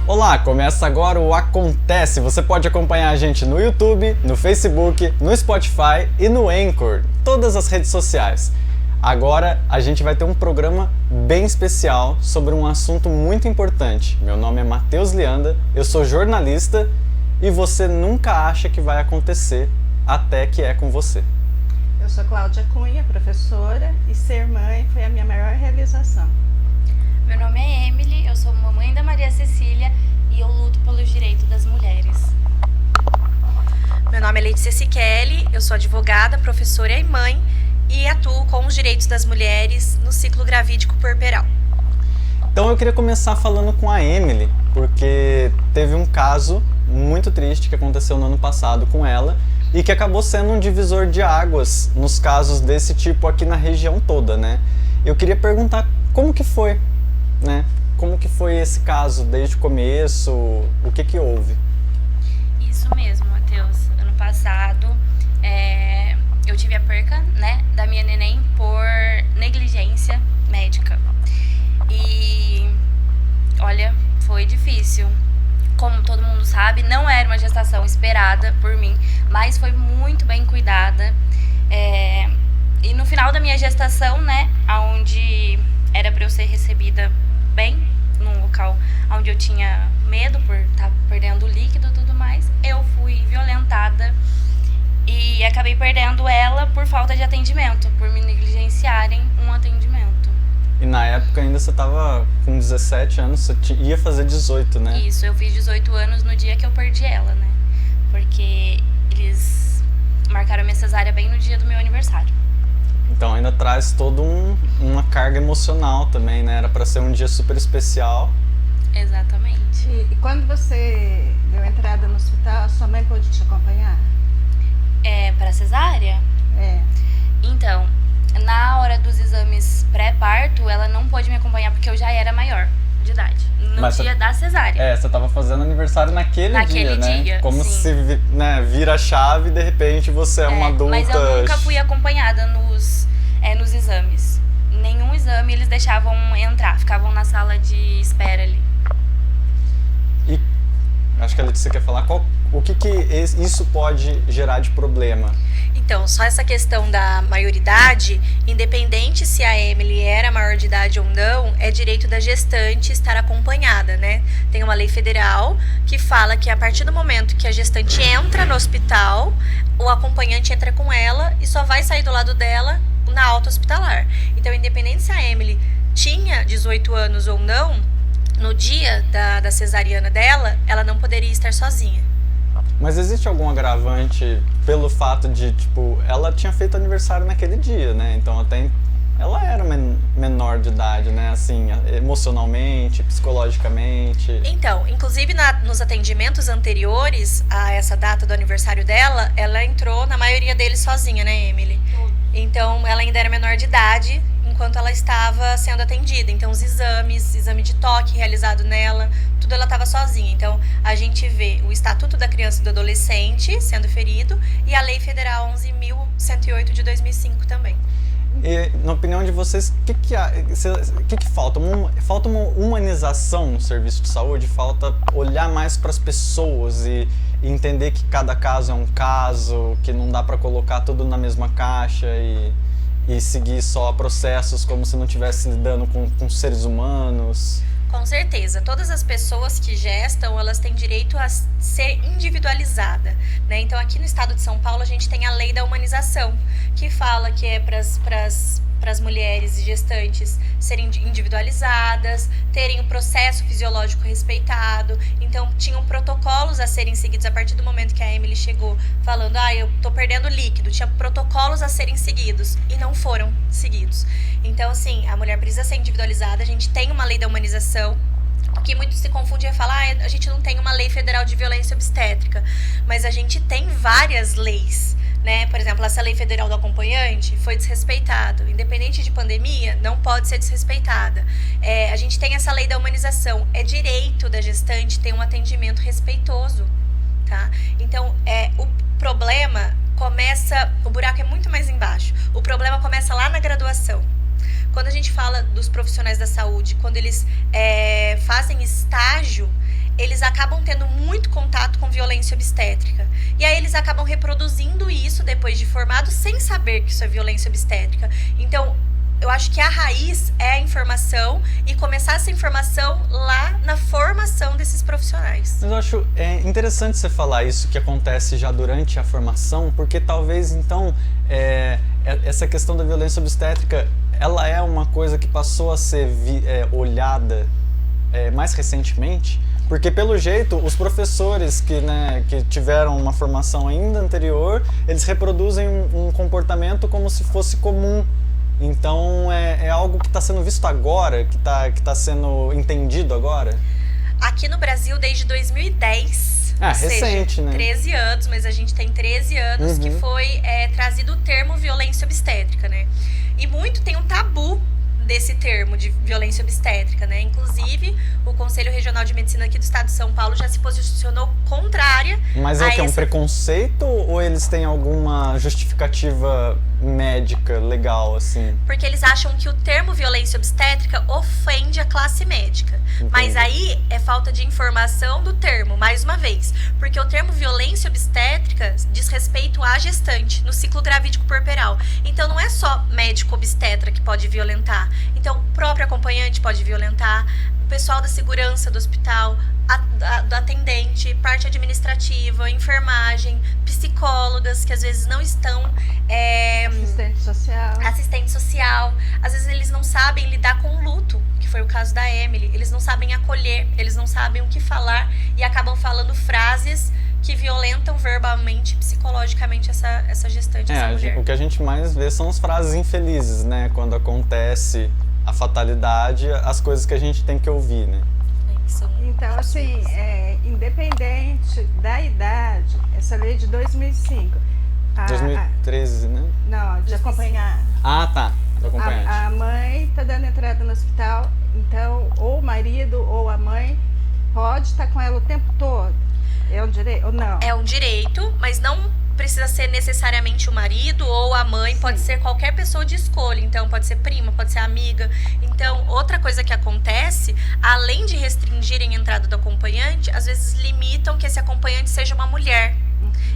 Olá, começa agora o Acontece. Você pode acompanhar a gente no YouTube, no Facebook, no Spotify e no Anchor, todas as redes sociais. Agora a gente vai ter um programa bem especial sobre um assunto muito importante. Meu nome é Matheus Lianda, eu sou jornalista e você nunca acha que vai acontecer até que é com você. Eu sou Cláudia Cunha, professora, e ser mãe foi a minha maior realização. Meu nome é Emily, eu sou mamãe da Maria Cecília e eu luto pelos direitos das mulheres. Meu nome é Letícia Siqueli, eu sou advogada, professora e mãe e atuo com os direitos das mulheres no ciclo gravídico puerperal. Então eu queria começar falando com a Emily, porque teve um caso muito triste que aconteceu no ano passado com ela e que acabou sendo um divisor de águas nos casos desse tipo aqui na região toda, né? Eu queria perguntar como que foi, né? Como que foi esse caso desde o começo? O que houve? Isso mesmo, Matheus. Ano passado eu tive a perca, né, da minha neném por negligência médica. E olha, foi difícil. Como todo mundo sabe, não era uma gestação esperada por mim, mas foi muito bem cuidada. E no final da minha gestação, né, onde era para eu ser recebida bem, num local onde eu tinha medo por estar perdendo o líquido e tudo mais, eu fui violentada e acabei perdendo ela por falta de atendimento, por me negligenciarem um atendimento. E na época ainda você estava com 17 anos, você ia fazer 18, né? Isso, eu fiz 18 anos no dia que eu perdi ela, né? Porque eles marcaram a minha cesárea bem no dia do meu aniversário. Então ainda traz toda uma carga emocional também, né? Era para ser um dia super especial. Exatamente. E quando você deu entrada no hospital, a sua mãe pôde te acompanhar? Para cesárea? É. Então, na hora dos exames pré-parto, ela não pôde me acompanhar porque eu já era maior de idade. No dia da cesárea. Você tava fazendo aniversário naquele dia, né? Como sim. se, né, vira a chave e de repente você é uma adulta. Mas eu nunca fui acompanhada nos exames. Nenhum exame eles deixavam entrar, ficavam na sala de espera ali. E acho que a Letícia quer falar o que isso pode gerar de problema. Então, só essa questão da maioridade, independente se a Emily era maior de idade ou não, é direito da gestante estar acompanhada, né? Tem uma lei federal que fala que a partir do momento que a gestante entra no hospital, o acompanhante entra com ela e só vai sair do lado dela na alta hospitalar. Então, independente se a Emily tinha 18 anos ou não, no dia da cesariana dela, ela não poderia estar sozinha. Mas existe algum agravante pelo fato de, tipo, ela tinha feito aniversário naquele dia, né? Então até ela era menor de idade, né? Assim, emocionalmente, psicologicamente. Então, inclusive nos atendimentos anteriores a essa data do aniversário dela, ela entrou na maioria deles sozinha, né, Emily? Então, ela ainda era menor de idade enquanto ela estava sendo atendida. Então, os exame de toque realizado nela, tudo ela estava sozinha. Então, a gente vê o Estatuto da Criança e do Adolescente sendo ferido e a Lei Federal 11.108 de 2005 também. E, na opinião de vocês, o que falta? Falta uma humanização no serviço de saúde? Falta olhar mais para as pessoas e entender que cada caso é um caso, que não dá para colocar tudo na mesma caixa e seguir só processos como se não estivesse lidando com seres humanos? Com certeza, todas as pessoas que gestam, elas têm direito a ser individualizada, né? Então aqui no estado de São Paulo a gente tem a lei da humanização, que fala que é para as mulheres gestantes serem individualizadas, terem o processo fisiológico respeitado. Então tinham protocolos a serem seguidos a partir do momento que a Emily chegou falando, eu tô perdendo líquido, tinha protocolos a serem seguidos e não foram seguidos. Então assim, a mulher precisa ser individualizada, a gente tem uma lei da humanização. O que muito se confunde é falar, a gente não tem uma lei federal de violência obstétrica, mas a gente tem várias leis, né? Por exemplo, essa lei federal do acompanhante foi desrespeitado. Independente de pandemia, não pode ser desrespeitada. A gente tem essa lei da humanização. É direito da gestante ter um atendimento respeitoso, tá? Então, o problema começa lá na graduação. Quando a gente fala dos profissionais da saúde, quando eles fazem estágio, eles acabam tendo muito contato com violência obstétrica. E aí eles acabam reproduzindo isso depois de formado, sem saber que isso é violência obstétrica. Então, eu acho que a raiz é a informação e começar essa informação lá na formação desses profissionais. Mas eu acho interessante você falar isso que acontece já durante a formação, porque talvez, então, essa questão da violência obstétrica, ela é uma coisa que passou a ser olhada mais recentemente, porque pelo jeito os professores que tiveram uma formação ainda anterior, eles reproduzem um comportamento como se fosse comum. Então é algo que está sendo visto agora, que tá sendo entendido agora? Aqui no Brasil desde 2010. Recente, seja, né? 13 anos, mas a gente tem 13 anos que foi trazido o termo violência obstétrica, né? E muito tem um tabu desse termo de violência obstétrica, né? Inclusive, o Conselho Regional de Medicina aqui do Estado de São Paulo já se posicionou contrária. Mas é que é um preconceito ou eles têm alguma justificativa médica legal, assim? Porque eles acham que o termo violência obstétrica ofende a classe médica. Entendi. Mas aí é falta de informação do termo, mais uma vez. Porque o termo violência obstétrica diz respeito à gestante, no ciclo gravídico puerperal. Então não é só médico obstetra que pode violentar. Então o próprio acompanhante pode violentar, o pessoal da segurança do hospital, do atendente, parte administrativa, enfermagem, psicólogas que às vezes não estão... Assistente social. Às vezes eles não sabem lidar com o luto, que foi o caso da Emily. Eles não sabem acolher, eles não sabem o que falar e acabam falando frases que violentam verbalmente, psicologicamente essa gestante, essa mulher. O que a gente mais vê são as frases infelizes, né? Quando acontece a fatalidade, as coisas que a gente tem que ouvir, né? Então, assim, independente da idade, essa lei de 2005... 2013, né? Não, de acompanhar. Ah, tá. Do acompanhante. A mãe está dando entrada no hospital, então, ou o marido ou a mãe pode estar com ela o tempo todo. É um direito ou não? É um direito, mas não precisa ser necessariamente o marido ou a mãe, Sim. Pode ser qualquer pessoa de escolha. Então, pode ser prima, pode ser amiga. Então, outra coisa que acontece, além de restringirem a entrada do acompanhante, às vezes limitam que esse acompanhante seja uma mulher.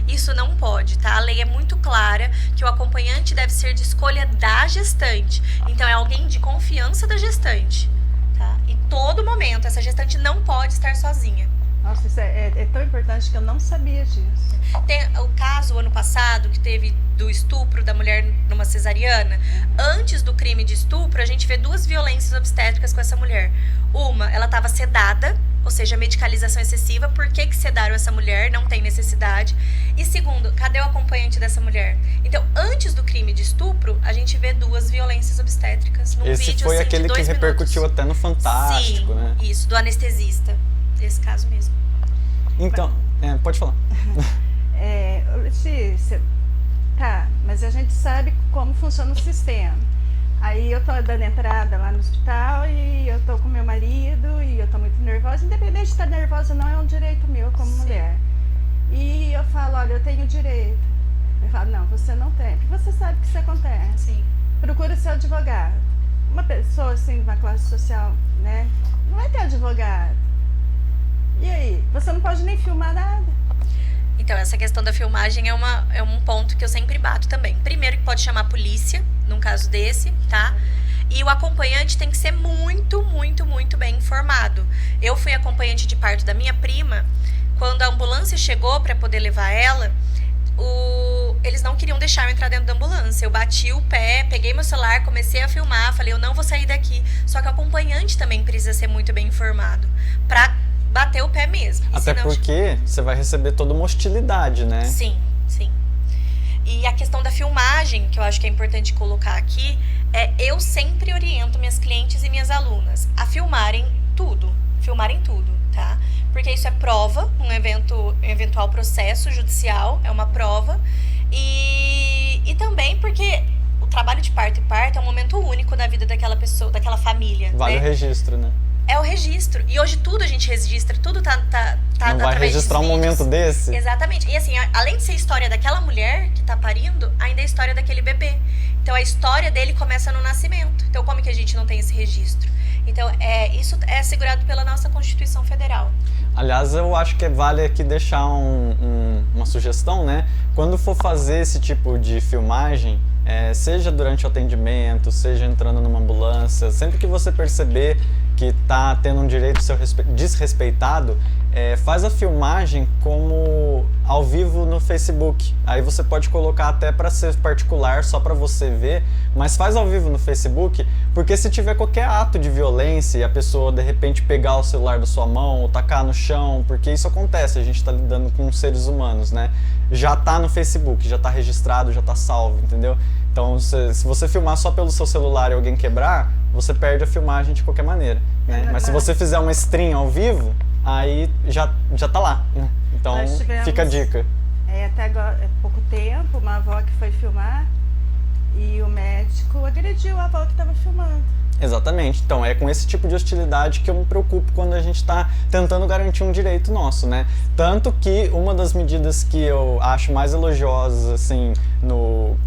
Isso não pode, tá? A lei é muito clara que o acompanhante deve ser de escolha da gestante. Então, é alguém de confiança da gestante, tá? Em todo momento, essa gestante não pode estar sozinha. Nossa, isso é tão importante que eu não sabia disso. Tem o caso, ano passado, que teve do estupro da mulher numa cesariana. Antes do crime de estupro, a gente vê duas violências obstétricas com essa mulher. Uma, ela estava sedada, ou seja, medicalização excessiva. Por que sedaram essa mulher? Não tem necessidade. E segundo, cadê o acompanhante dessa mulher? Então, antes do crime de estupro, a gente vê duas violências obstétricas num Esse vídeo foi assim, aquele de 2 que repercutiu minutos. até no Fantástico, Sim, né? Isso, do anestesista. Esse caso mesmo. Então, pode falar. Letícia, tá, mas a gente sabe como funciona o sistema. Aí eu tô dando entrada lá no hospital e eu tô com meu marido e eu tô muito nervosa. Independente de estar nervosa, não é um direito meu como mulher. E eu falo, olha, eu tenho direito. Eu falo, não, você não tem, porque você sabe que isso acontece. Sim. Procura seu advogado. Uma pessoa assim, de uma classe social, né, não vai ter advogado. E aí? Você não pode nem filmar nada. Então, essa questão da filmagem é um ponto que eu sempre bato também. Primeiro que pode chamar a polícia, num caso desse, tá? E o acompanhante tem que ser muito, muito, muito bem informado. Eu fui acompanhante de parto da minha prima. Quando a ambulância chegou para poder levar ela, eles não queriam deixar eu entrar dentro da ambulância. Eu bati o pé, peguei meu celular, comecei a filmar, falei, eu não vou sair daqui. Só que o acompanhante também precisa ser muito bem informado pra bater o pé mesmo. Até porque você vai receber toda uma hostilidade, né? Sim, sim. E a questão da filmagem, que eu acho que é importante colocar aqui, eu sempre oriento minhas clientes e minhas alunas a filmarem tudo, tá? Porque isso é prova, um eventual processo judicial, é uma prova. E também porque o trabalho de parto e parto é um momento único da vida daquela pessoa, daquela família. Vale, né? O registro, né? É o registro. E hoje tudo a gente registra, tudo tá não vai registrar um momento desse? Exatamente. E assim, além de ser a história daquela mulher que tá parindo, ainda é a história daquele bebê. Então a história dele começa no nascimento. Então como que a gente não tem esse registro? Então isso é assegurado pela nossa Constituição Federal. Aliás, eu acho que vale aqui deixar uma sugestão, né? Quando for fazer esse tipo de filmagem, seja durante o atendimento, seja entrando numa ambulância, sempre que você perceber que está tendo um direito seu desrespeitado, faz a filmagem como ao vivo no Facebook. Aí você pode colocar até para ser particular, só para você ver, mas faz ao vivo no Facebook, porque se tiver qualquer ato de violência e a pessoa de repente pegar o celular da sua mão ou tacar no chão, porque isso acontece, a gente está lidando com seres humanos, né? Já está no Facebook, já está registrado, já está salvo, entendeu? Então, se você filmar só pelo seu celular e alguém quebrar, você perde a filmagem de qualquer maneira, né? Mas se você fizer uma stream ao vivo, aí já tá lá, né? Então fica a dica. Até agora, pouco tempo, uma avó que foi filmar e o médico agrediu a avó que estava filmando. Exatamente. Então é com esse tipo de hostilidade que eu me preocupo quando a gente está tentando garantir um direito nosso, né? Tanto que uma das medidas que eu acho mais elogiosas, assim,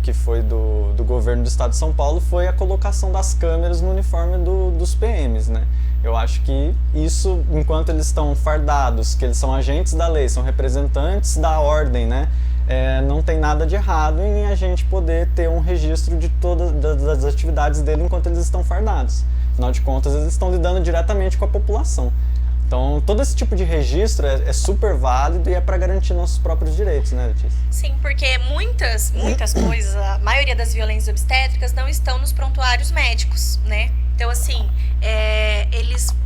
que foi do governo do estado de São Paulo, foi a colocação das câmeras no uniforme dos PMs, né? Eu acho que isso, enquanto eles estão fardados, que eles são agentes da lei, são representantes da ordem, né? Não tem nada de errado em a gente poder ter um registro de todas as atividades dele enquanto eles estão fardados. Afinal de contas, eles estão lidando diretamente com a população. Então, todo esse tipo de registro é super válido e é para garantir nossos próprios direitos, né, Letícia? Sim, porque muitas coisas, a maioria das violências obstétricas não estão nos prontuários médicos, né? Então, assim,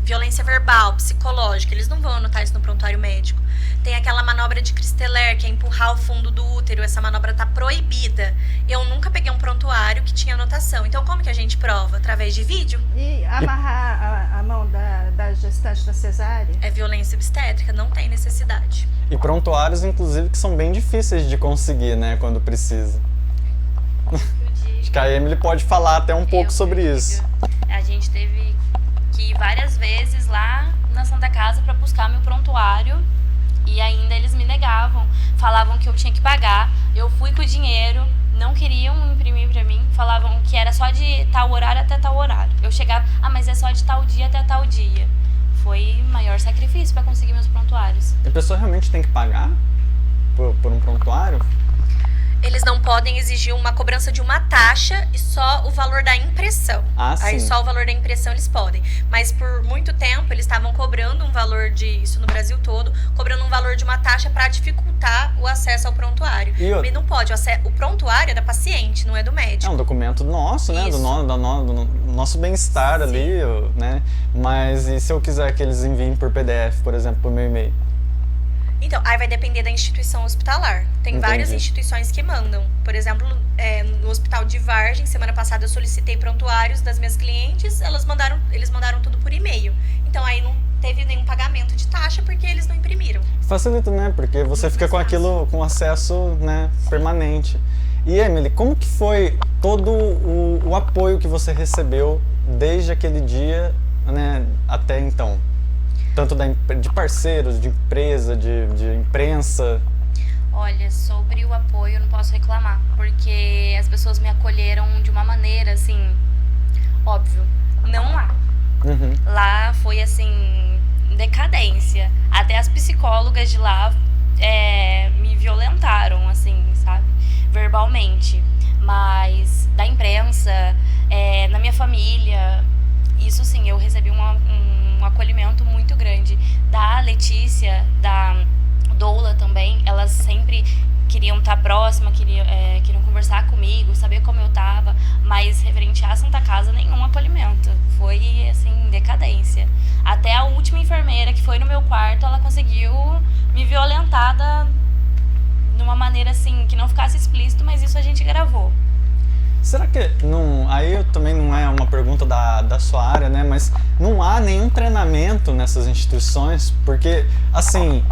violência verbal, psicológica, eles não vão anotar isso no prontuário médico. Tem aquela manobra de Christeler, que é empurrar o fundo do útero, essa manobra tá proibida. Eu nunca peguei um prontuário que tinha anotação. Então, como que a gente prova? Através de vídeo? E amarrar a mão da gestante da cesárea? É violência obstétrica, não tem necessidade. E prontuários, inclusive, que são bem difíceis de conseguir, né, quando precisa. Acho que a Emily pode falar até um pouco sobre isso. A gente teve que ir várias vezes lá na Santa Casa para buscar meu prontuário e ainda eles me negavam, falavam que eu tinha que pagar. Eu fui com o dinheiro, não queriam imprimir para mim, falavam que era só de tal horário até tal horário. Eu chegava, mas é só de tal dia até tal dia. Foi o maior sacrifício para conseguir meus prontuários. A pessoa realmente tem que pagar por um prontuário? Eles não podem exigir uma cobrança de uma taxa e só o valor da impressão. Aí só o valor da impressão eles podem. Mas por muito tempo eles estavam cobrando um valor isso no Brasil todo, cobrando um valor de uma taxa para dificultar o acesso ao prontuário. E não pode, o prontuário é da paciente, não é do médico. É um documento nosso, né? Do nosso bem-estar ali, né? Mas e se eu quiser que eles enviem por PDF, por exemplo, por meu e-mail? Então, aí vai depender da instituição hospitalar. Tem várias instituições que mandam. Por exemplo, no Hospital de Vargem, semana passada eu solicitei prontuários das minhas clientes, eles mandaram tudo por e-mail. Então aí não teve nenhum pagamento de taxa porque eles não imprimiram. Facilita, né? Porque você fica com aquilo, com acesso, né, permanente. E Emily, como que foi todo o apoio que você recebeu desde aquele dia, né, até então? Tanto de parceiros, de empresa, de imprensa? Olha, sobre o apoio eu não posso reclamar, porque as pessoas me acolheram de uma maneira, assim, óbvio, não lá. Lá foi, assim, decadência. Até as psicólogas de lá me violentaram, assim, sabe? Verbalmente. Mas da imprensa, na minha família, isso sim, eu recebi um acolhimento muito grande. Da Letícia, da Doula também, elas sempre queriam estar próxima, queriam conversar comigo, saber como eu tava, mas referente à Santa Casa, nenhum acolhimento. Foi, assim, decadência. Até a última enfermeira que foi no meu quarto, ela conseguiu me violentar de uma maneira, assim, que não ficasse explícito, mas isso a gente gravou. Será que aí também não é uma pergunta da sua área, né? Mas não há nenhum treinamento nessas instituições? Porque, assim,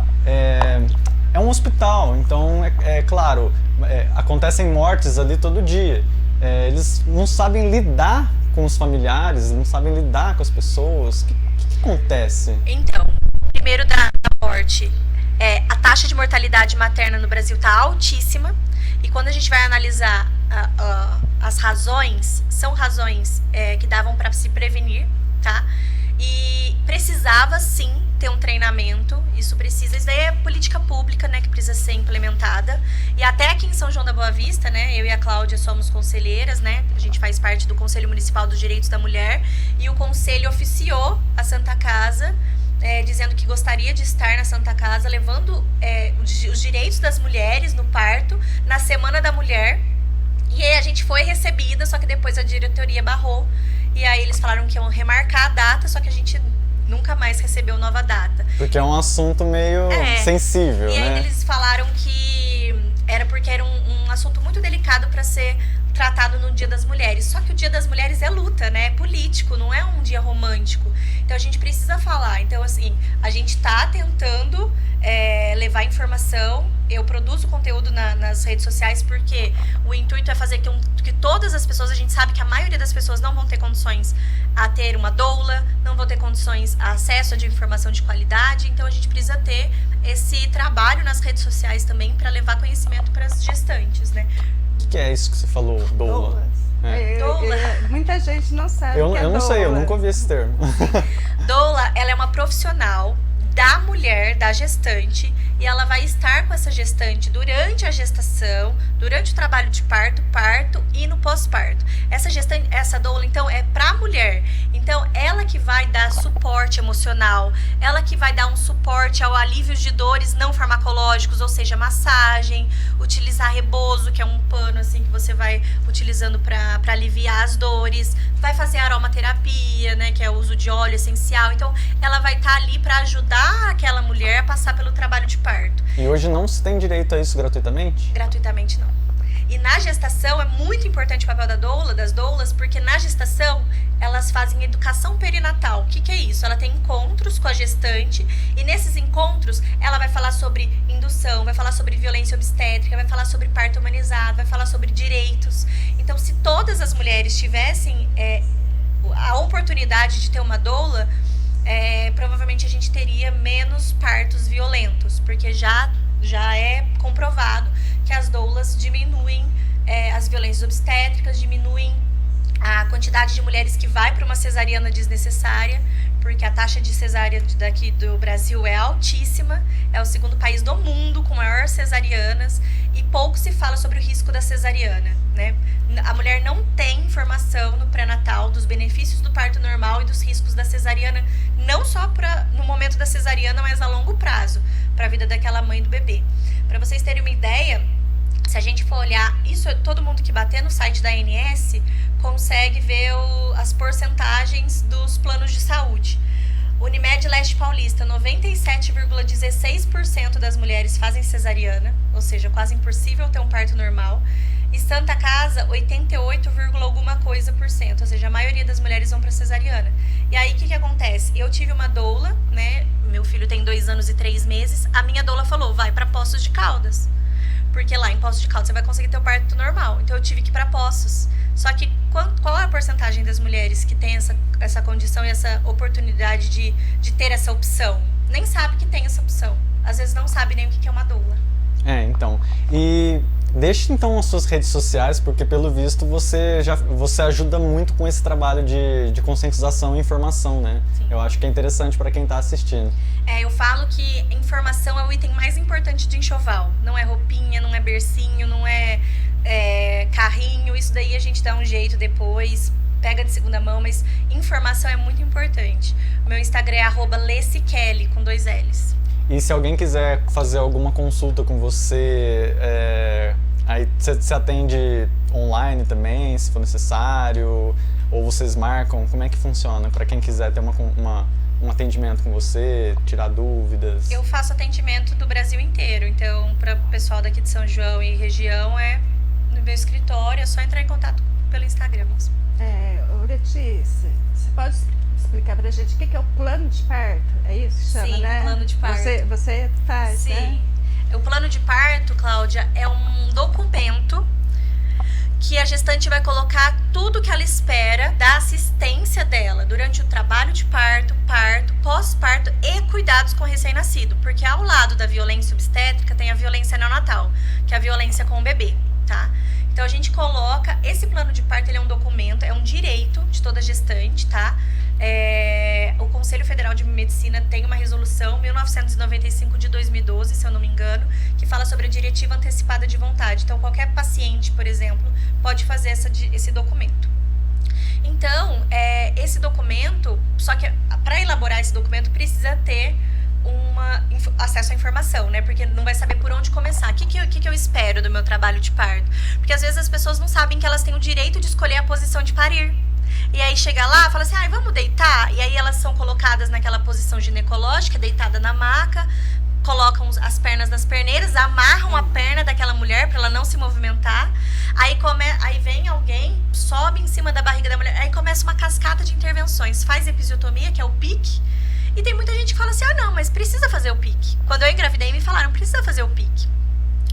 é um hospital, então, claro, acontecem mortes ali todo dia. Eles não sabem lidar com os familiares, não sabem lidar com as pessoas. O que acontece? Então, primeiro da morte, a taxa de mortalidade materna no Brasil está altíssima. E quando a gente vai analisar as razões são razões que davam para se prevenir, tá? E precisava sim ter um treinamento, isso daí é política pública, né, que precisa ser implementada. E até aqui em São João da Boa Vista, né, eu e a Cláudia somos conselheiras, né, a gente faz parte do Conselho Municipal dos Direitos da Mulher, e o conselho oficiou a Santa Casa, dizendo que gostaria de estar na Santa Casa, levando os direitos das mulheres no parto, na Semana da Mulher. E aí a gente foi recebida, só que depois a diretoria barrou. E aí eles falaram que iam remarcar a data, só que a gente nunca mais recebeu nova data. Porque é um assunto meio sensível, e né? E aí eles falaram que era porque era um assunto muito delicado para ser tratado no Dia das Mulheres. Só que o Dia das Mulheres é luta, né? É político, não é um dia romântico. Então a gente precisa falar. Então, assim, a gente tá tentando levar informação. Eu produzo conteúdo nas redes sociais porque o intuito é fazer que todas as pessoas, a gente sabe que a maioria das pessoas não vão ter condições a ter uma doula, não vão ter condições a acesso a informação de qualidade, então a gente precisa ter esse trabalho nas redes sociais também para levar conhecimento para as gestantes, né? O que é isso que você falou, doula? Doula. Muita gente não sabe Eu que é não doula. sei, eu nunca ouvi esse termo. Doula, ela é uma profissional da mulher, da gestante, e ela vai estar com essa gestante durante a gestação, durante o trabalho de parto e no pós-parto. Essa doula, então, é para a mulher. Então, ela que vai dar suporte emocional, ela que vai dar um suporte ao alívio de dores não farmacológicos, ou seja, massagem, utilizar rebozo, que é um pano assim que você vai utilizando para aliviar as dores, vai fazer aromaterapia, né, que é o uso de óleo essencial. Então, ela vai estar ali para ajudar aquela mulher a passar pelo trabalho de parto. E hoje não se tem direito a isso gratuitamente? Gratuitamente não. E na gestação é muito importante o papel das doulas, porque na gestação elas fazem educação perinatal. O que é isso? Ela tem encontros com a gestante e nesses encontros ela vai falar sobre indução, vai falar sobre violência obstétrica, vai falar sobre parto humanizado, vai falar sobre direitos. Então, se todas as mulheres tivessem a oportunidade de ter uma doula, provavelmente a gente teria menos partos violentos, porque já é comprovado que as doulas diminuem as violências obstétricas, diminuem a quantidade de mulheres que vai para uma cesariana desnecessária, porque a taxa de cesárea daqui do Brasil é altíssima, é o segundo país do mundo com maior cesarianas, e pouco se fala sobre o risco da cesariana, né? A mulher não tem informação no pré-natal dos benefícios do parto normal e dos riscos da cesariana, não só no momento da cesariana, mas a longo prazo, para a vida daquela mãe e do bebê. Para vocês terem uma ideia, se a gente for olhar, isso todo mundo que bater no site da ANS consegue ver as porcentagens dos planos de saúde. Unimed Leste Paulista, 97,16% das mulheres fazem cesariana, ou seja, quase impossível ter um parto normal. E Santa Casa, 88, alguma coisa por cento, ou seja, a maioria das mulheres vão para cesariana. E aí, o que acontece? Eu tive uma doula, né? Meu filho tem 2 anos e 3 meses. A minha doula falou, vai para Poços de Caldas. Porque lá em Poços de Caldas você vai conseguir ter o parto normal. Então eu tive que ir para Poços. Só que qual é a porcentagem das mulheres que tem essa condição e essa oportunidade de ter essa opção? Nem sabe que tem essa opção. Às vezes não sabe nem o que é uma doula. Então. E deixe então as suas redes sociais, porque pelo visto você ajuda muito com esse trabalho de conscientização e informação, né? Sim. Eu acho que é interessante para quem está assistindo. Eu falo que informação é o item mais importante de enxoval. Não é roupinha, não é bercinho, não é carrinho. Isso daí a gente dá um jeito depois, pega de segunda mão, mas informação é muito importante. O meu Instagram é @lecikelly, com 2 L's. E se alguém quiser fazer alguma consulta com você, aí você atende online também, se for necessário, ou vocês marcam, como é que funciona para quem quiser ter um atendimento com você, tirar dúvidas? Eu faço atendimento do Brasil inteiro, então para o pessoal daqui de São João e região no meu escritório, é só entrar em contato pelo Instagram mesmo. Letícia, você pode explicar pra gente o que é o plano de parto? É isso que chama, Sim, né? plano de parto. Você faz, Sim. né? O plano de parto, Cláudia, é um documento que a gestante vai colocar tudo que ela espera da assistência dela durante o trabalho de parto, pós-parto e cuidados com o recém-nascido. Porque ao lado da violência obstétrica tem a violência neonatal, que é a violência com o bebê. tá? Então a gente coloca, esse plano de parto, ele é um documento, é um direito de toda gestante, tá? O Conselho Federal de Medicina tem uma resolução 1995 de 2012, se eu não me engano, que fala sobre a diretiva antecipada de vontade. Então qualquer paciente, por exemplo, pode fazer esse documento. Então, esse documento, só que para elaborar esse documento precisa ter acesso à informação, né? Porque não vai saber por onde começar. O que eu espero do meu trabalho de parto? Porque às vezes as pessoas não sabem que elas têm o direito de escolher a posição de parir. E aí chega lá, fala assim, vamos deitar? E aí elas são colocadas naquela posição ginecológica, deitada na maca, colocam as pernas nas perneiras, amarram a perna daquela mulher para ela não se movimentar. Aí vem alguém, sobe em cima da barriga da mulher, aí começa uma cascata de intervenções. Faz episiotomia, que é o PIC. E tem muita gente que fala assim, não, mas precisa fazer o PIC. Quando eu engravidei, me falaram, precisa fazer o PIC.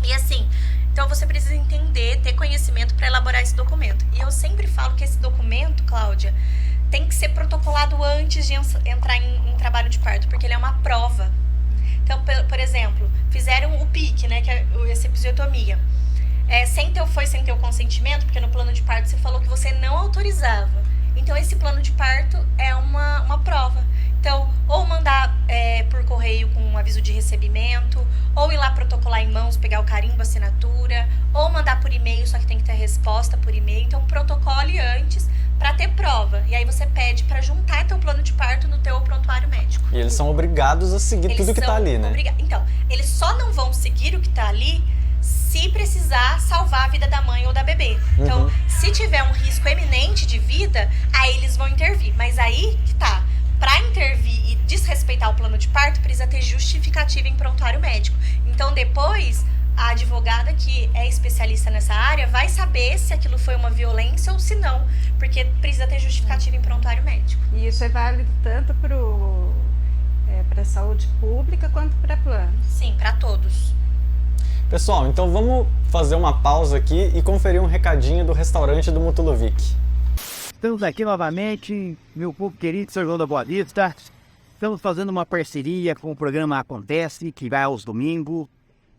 E assim, então você precisa entender, ter conhecimento para elaborar esse documento. E eu sempre falo que esse documento, Cláudia, tem que ser protocolado antes de entrar em trabalho de parto, porque ele é uma prova. Então, por exemplo, fizeram o PIC, né, que é essa episiotomia. Sem teu consentimento, porque no plano de parto você falou que você não autorizava. Então, esse plano de parto é uma prova. Então, ou mandar por correio com um aviso de recebimento, ou ir lá protocolar em mãos, pegar o carimbo, a assinatura, ou mandar por e-mail, só que tem que ter resposta por e-mail. Então, protocole antes para ter prova. E aí você pede para juntar teu plano de parto no teu prontuário médico. E eles são obrigados a seguir tudo que tá ali, né? Então, eles só não vão seguir o que tá ali se precisar salvar a vida da mãe ou da bebê. Então, se tiver um risco eminente de vida, aí eles vão intervir. Mas aí que tá. Para intervir e desrespeitar o plano de parto, precisa ter justificativa em prontuário médico. Então, depois, a advogada que é especialista nessa área vai saber se aquilo foi uma violência ou se não, porque precisa ter justificativa em prontuário médico. E isso é válido tanto para a saúde pública quanto para plano? Sim, para todos. Pessoal, então vamos fazer uma pausa aqui e conferir um recadinho do restaurante do Mutulovic. Estamos aqui novamente, meu povo querido, São João da Boa Vista. Estamos fazendo uma parceria com o programa Acontece, que vai aos domingos.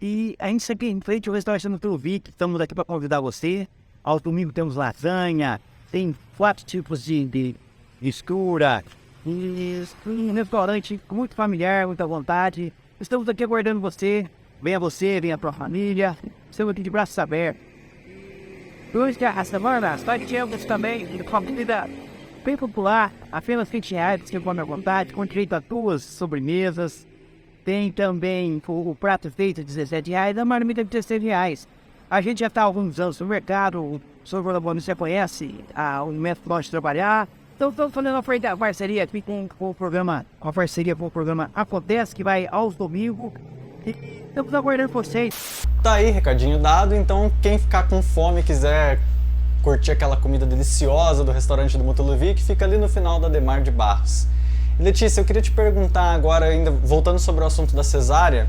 E a gente aqui em frente ao restaurante Mutulovic, estamos aqui para convidar você. Aos domingos temos lasanha, tem 4 tipos de escura. E um restaurante muito familiar, muita vontade. Estamos aqui aguardando você. Venha a tua família. Estamos aqui de braços abertos. Hoje, a semana, nós temos também comida bem popular, apenas R$20 você come à vontade, com direito a 2 sobremesas. Tem também o prato feito R$17, a marmita R$16. A gente já está há alguns anos no mercado, o Sr. Borboni você conhece o método de trabalhar. Então estamos fazendo uma parceria aqui com o programa, Acontece, que vai aos domingos. E estamos aguardando vocês. Tá aí, recadinho dado. Então, quem ficar com fome e quiser curtir aquela comida deliciosa do restaurante do Mutulovic, fica ali no final da Ademar de Barros. E, Letícia, eu queria te perguntar agora, ainda voltando sobre o assunto da cesárea,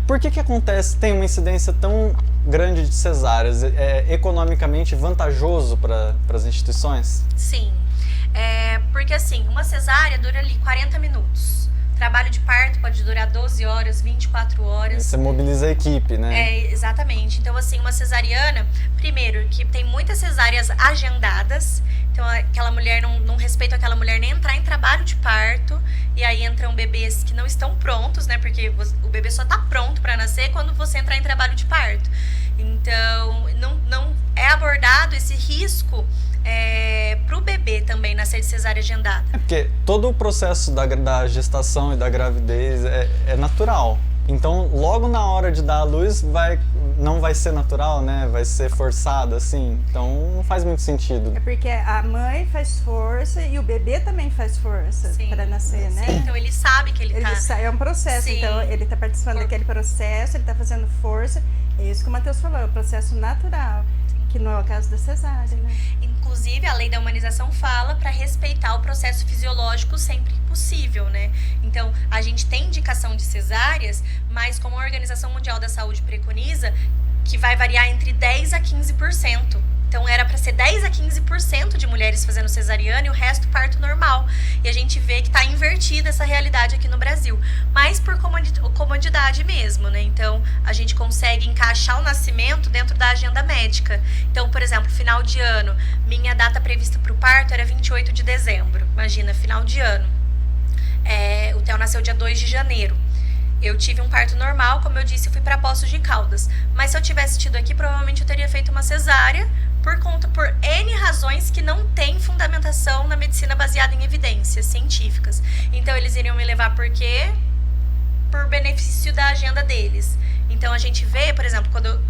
por que acontece, tem uma incidência tão grande de cesáreas? É economicamente vantajoso para as instituições? Sim, porque assim, uma cesárea dura ali 40 minutos. Trabalho de parto pode durar 12 horas, 24 horas. Você mobiliza a equipe, né? Exatamente. Então, assim, uma cesariana, primeiro, que tem muitas cesáreas agendadas. Então, aquela mulher não respeita aquela mulher nem entrar em trabalho de parto. E aí entram bebês que não estão prontos, né? Porque o bebê só está pronto para nascer quando você entrar em trabalho de parto. Então, não é abordado esse risco para o bebê também nascer de cesárea agendada. Porque todo o processo da gestação e da gravidez é natural. Então, logo na hora de dar a luz, não vai ser natural, né? Vai ser forçado, assim. Então, não faz muito sentido. É porque a mãe faz força e o bebê também faz força para nascer, né? Sim, então ele sabe que ele tá... É um processo, Sim. Então ele está participando daquele processo, ele está fazendo força. É isso que o Matheus falou, é um processo natural, que não é o caso da cesárea, né? Inclusive, a lei da humanização fala para respeitar o processo fisiológico sempre que possível, né? Então, a gente tem indicação de cesáreas, mas como a Organização Mundial da Saúde preconiza, que vai variar entre 10% a 15%. Então era para ser 10 a 15% de mulheres fazendo cesariana e o resto parto normal. E a gente vê que está invertida essa realidade aqui no Brasil. Mas por comodidade mesmo, né? Então a gente consegue encaixar o nascimento dentro da agenda médica. Então, por exemplo, final de ano, minha data prevista para o parto era 28 de dezembro. Imagina, final de ano. O Theo nasceu dia 2 de janeiro. Eu tive um parto normal, como eu disse, eu fui para Poços de Caldas. Mas se eu tivesse tido aqui, provavelmente eu teria feito uma cesárea por N razões que não tem fundamentação na medicina baseada em evidências científicas. Então eles iriam me levar por quê? Por benefício da agenda deles. Então a gente vê, por exemplo, quando eu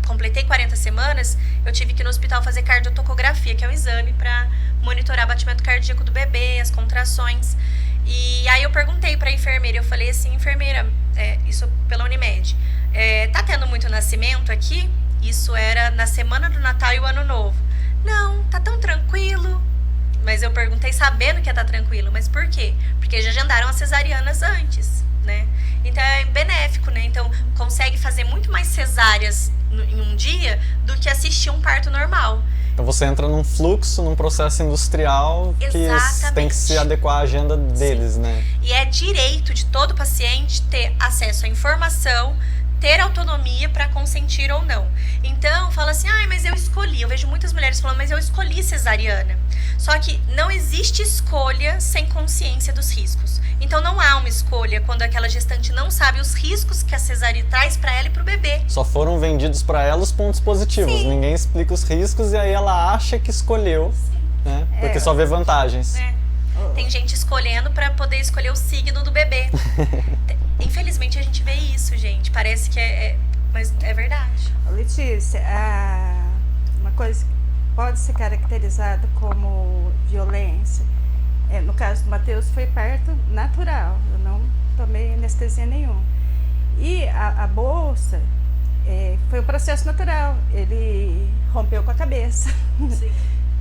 completei 40 semanas, eu tive que ir no hospital fazer cardiotocografia, que é um exame para monitorar o batimento cardíaco do bebê, as contrações. E aí eu perguntei pra enfermeira, eu falei assim, enfermeira, isso pela Unimed, tá tendo muito nascimento aqui? Isso era na semana do Natal e o Ano Novo. Não, tá tão tranquilo. Mas eu perguntei sabendo que ia estar tranquilo. Mas por quê? Porque já agendaram as cesarianas antes, né? Então é benéfico, né? Então consegue fazer muito mais cesáreas em um dia do que assistir um parto normal. Então você entra num fluxo, num processo industrial que tem que se adequar à agenda deles, né? E é direito de todo paciente ter acesso à informação, ter autonomia para consentir ou não. Então, fala assim, mas eu escolhi. Eu vejo muitas mulheres falando, mas eu escolhi cesariana. Só que não existe escolha sem consciência dos riscos. Então, não há uma escolha quando aquela gestante não sabe os riscos que a cesárea traz para ela e para o bebê. Só foram vendidos para ela os pontos positivos. Sim. Ninguém explica os riscos e aí ela acha que escolheu, né? Porque só vê vantagens. Tem gente escolhendo para poder escolher o signo do bebê. Infelizmente, a gente vê isso, gente. Parece que mas é verdade. Letícia, uma coisa que pode ser caracterizada como violência, no caso do Matheus, foi parto natural. Eu não tomei anestesia nenhuma. E a bolsa foi um processo natural. Ele rompeu com a cabeça. Sim.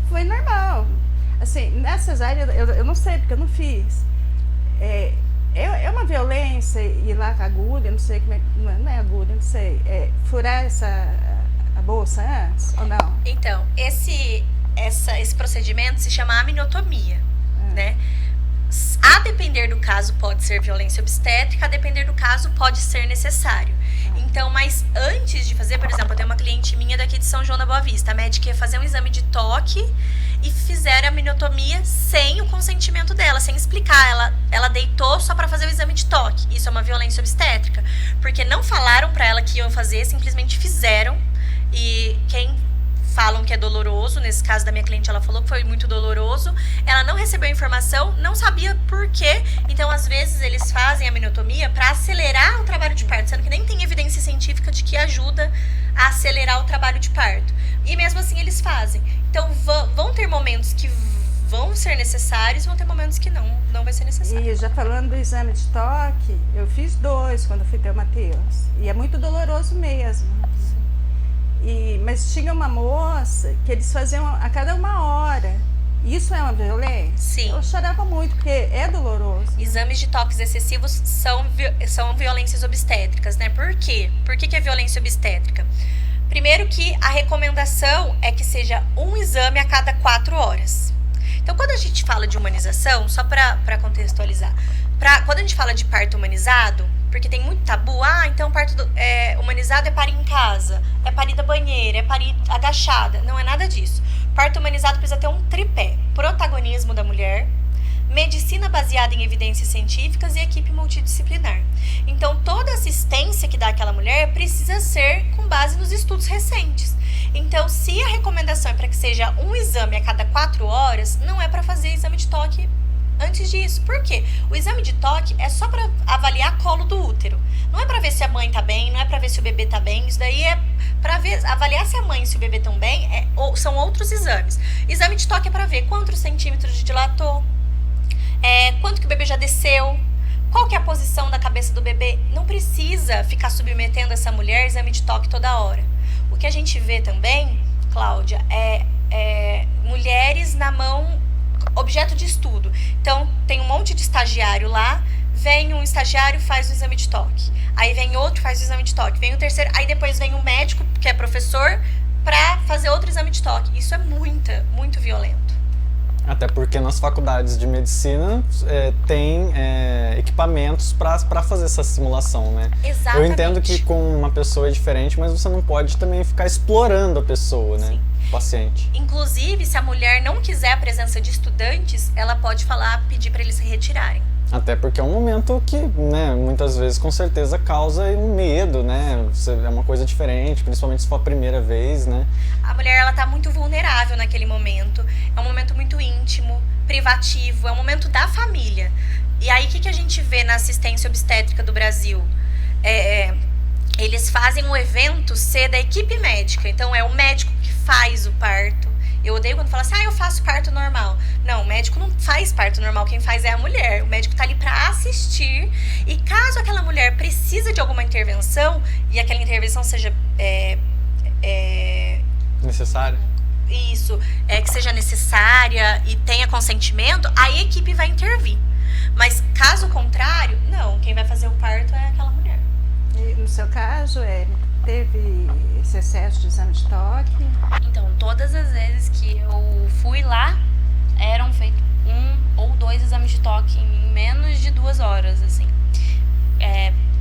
Foi normal. Assim, na cesárea, eu não sei, porque eu não fiz. É uma violência ir lá com a agulha, não sei como não é agulha, não sei. Furar a bolsa antes ou não? Então, esse procedimento se chama amniotomia, né? A depender do caso pode ser violência obstétrica, a depender do caso pode ser necessário. Então, mas antes de fazer, por exemplo, eu tenho uma cliente minha daqui de São João da Boa Vista, a médica ia fazer um exame de toque e fizeram a amniotomia sem o consentimento dela, sem explicar. Ela deitou só para fazer o exame de toque. Isso é uma violência obstétrica, porque não falaram para ela que iam fazer, simplesmente fizeram. E quem falam que é doloroso, nesse caso da minha cliente, ela falou que foi muito doloroso, ela não recebeu a informação, não sabia por quê, então às vezes eles fazem a amniotomia para acelerar o trabalho de parto, sendo que nem tem evidência científica de que ajuda a acelerar o trabalho de parto, e mesmo assim eles fazem. Então vão ter momentos que vão ser necessários, vão ter momentos que não vai ser necessário. E já falando do exame de toque, eu fiz 2 quando eu fui ter o Matheus, e é muito doloroso mesmo. Mas tinha uma moça que eles faziam a cada 1 hora. Isso é uma violência? Sim. Eu chorava muito, porque é doloroso. Exames de toques excessivos são violências obstétricas, né? Por quê? Por que é violência obstétrica? Primeiro que a recomendação é que seja um exame a cada 4 horas. Então, quando a gente fala de humanização, só para contextualizar, quando a gente fala de parto humanizado, porque tem muito tabu, então parto humanizado é parir em casa, é parir da banheira, é parir agachada. Não é nada disso. Parto humanizado precisa ter um tripé: protagonismo da mulher, medicina baseada em evidências científicas e equipe multidisciplinar. Então, toda assistência que dá àquela mulher precisa ser com base nos estudos recentes. Então, se a recomendação é para que seja um exame a cada 4 horas, não é para fazer exame de toque antes disso. Por quê? O exame de toque é só para avaliar colo do útero. Não é para ver se a mãe tá bem, não é para ver se o bebê tá bem. Isso daí é para avaliar se a mãe e se o bebê estão bem. São outros exames. Exame de toque é para ver quantos centímetros dilatou, quanto que o bebê já desceu, qual que é a posição da cabeça do bebê. Não precisa ficar submetendo essa mulher a exame de toque toda hora. O que a gente vê também, Cláudia, é mulheres na mão, objeto de estudo. Então, tem um monte de estagiário lá, vem um estagiário, faz o exame de toque. Aí vem outro, faz o exame de toque. Vem o terceiro, aí depois vem um médico, que é professor, para fazer outro exame de toque. Isso é muito violento. Até porque nas faculdades de medicina tem equipamentos para fazer essa simulação, né? Exatamente. Eu entendo que com uma pessoa é diferente, mas você não pode também ficar explorando a pessoa, né? Sim. O paciente. Inclusive, se a mulher não quiser a presença de estudantes, ela pode pedir para eles se retirarem. Até porque é um momento que, né, muitas vezes com certeza causa um medo, né? É uma coisa diferente, principalmente se for a primeira vez, né? A mulher, ela tá muito vulnerável naquele momento. É um momento muito íntimo, privativo, é um momento da família. E aí, o que a gente vê na assistência obstétrica do Brasil? Eles fazem o evento ser da equipe médica. Então, é o médico que faz o parto. Eu odeio quando fala assim, eu faço parto normal. Não, o médico não faz parto normal, quem faz é a mulher. O médico tá ali para assistir, e caso aquela mulher precise de alguma intervenção, e aquela intervenção seja... Necessário? Isso, que seja necessária e tenha consentimento, a equipe vai intervir. Mas caso contrário, não, quem vai fazer o parto é aquela mulher. E no seu caso, teve esse excesso de exame de toque? Então, todas as vezes que eu fui lá, eram feitos 1 ou 2 exames de toque em menos de 2 horas, assim.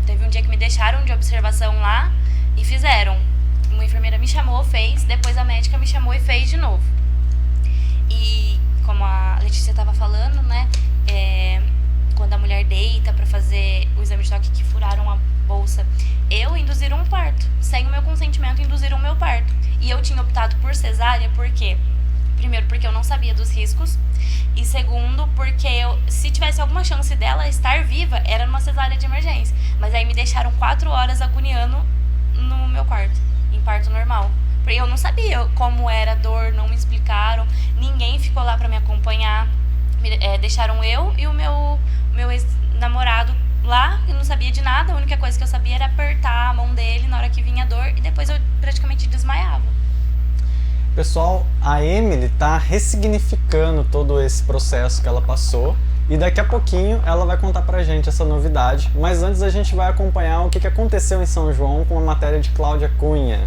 Teve um dia que me deixaram de observação lá e fizeram. Uma enfermeira me chamou, fez, depois a médica me chamou e fez de novo. E como a Letícia estava falando, né, quando a mulher deita para fazer o exame de toque, que furaram a bolsa, induziram um parto. Sem o meu consentimento, induziram o meu parto. E eu tinha optado por cesárea porque, primeiro, porque eu não sabia dos riscos, e segundo, porque se tivesse alguma chance dela estar viva, era numa cesárea de emergência. Mas aí me deixaram 4 horas agoniando no meu quarto, em parto normal. Porque eu não sabia como era a dor, não me explicaram, ninguém ficou lá pra me acompanhar. Deixaram eu e o meu ex-namorado lá, eu não sabia de nada, a única coisa que eu sabia era apertar a mão dele na hora que vinha a dor, e depois eu praticamente desmaiava. Pessoal, a Emily tá ressignificando todo esse processo que ela passou, e daqui a pouquinho ela vai contar pra gente essa novidade, mas antes a gente vai acompanhar o que aconteceu em São João com a matéria de Cláudia Cunha.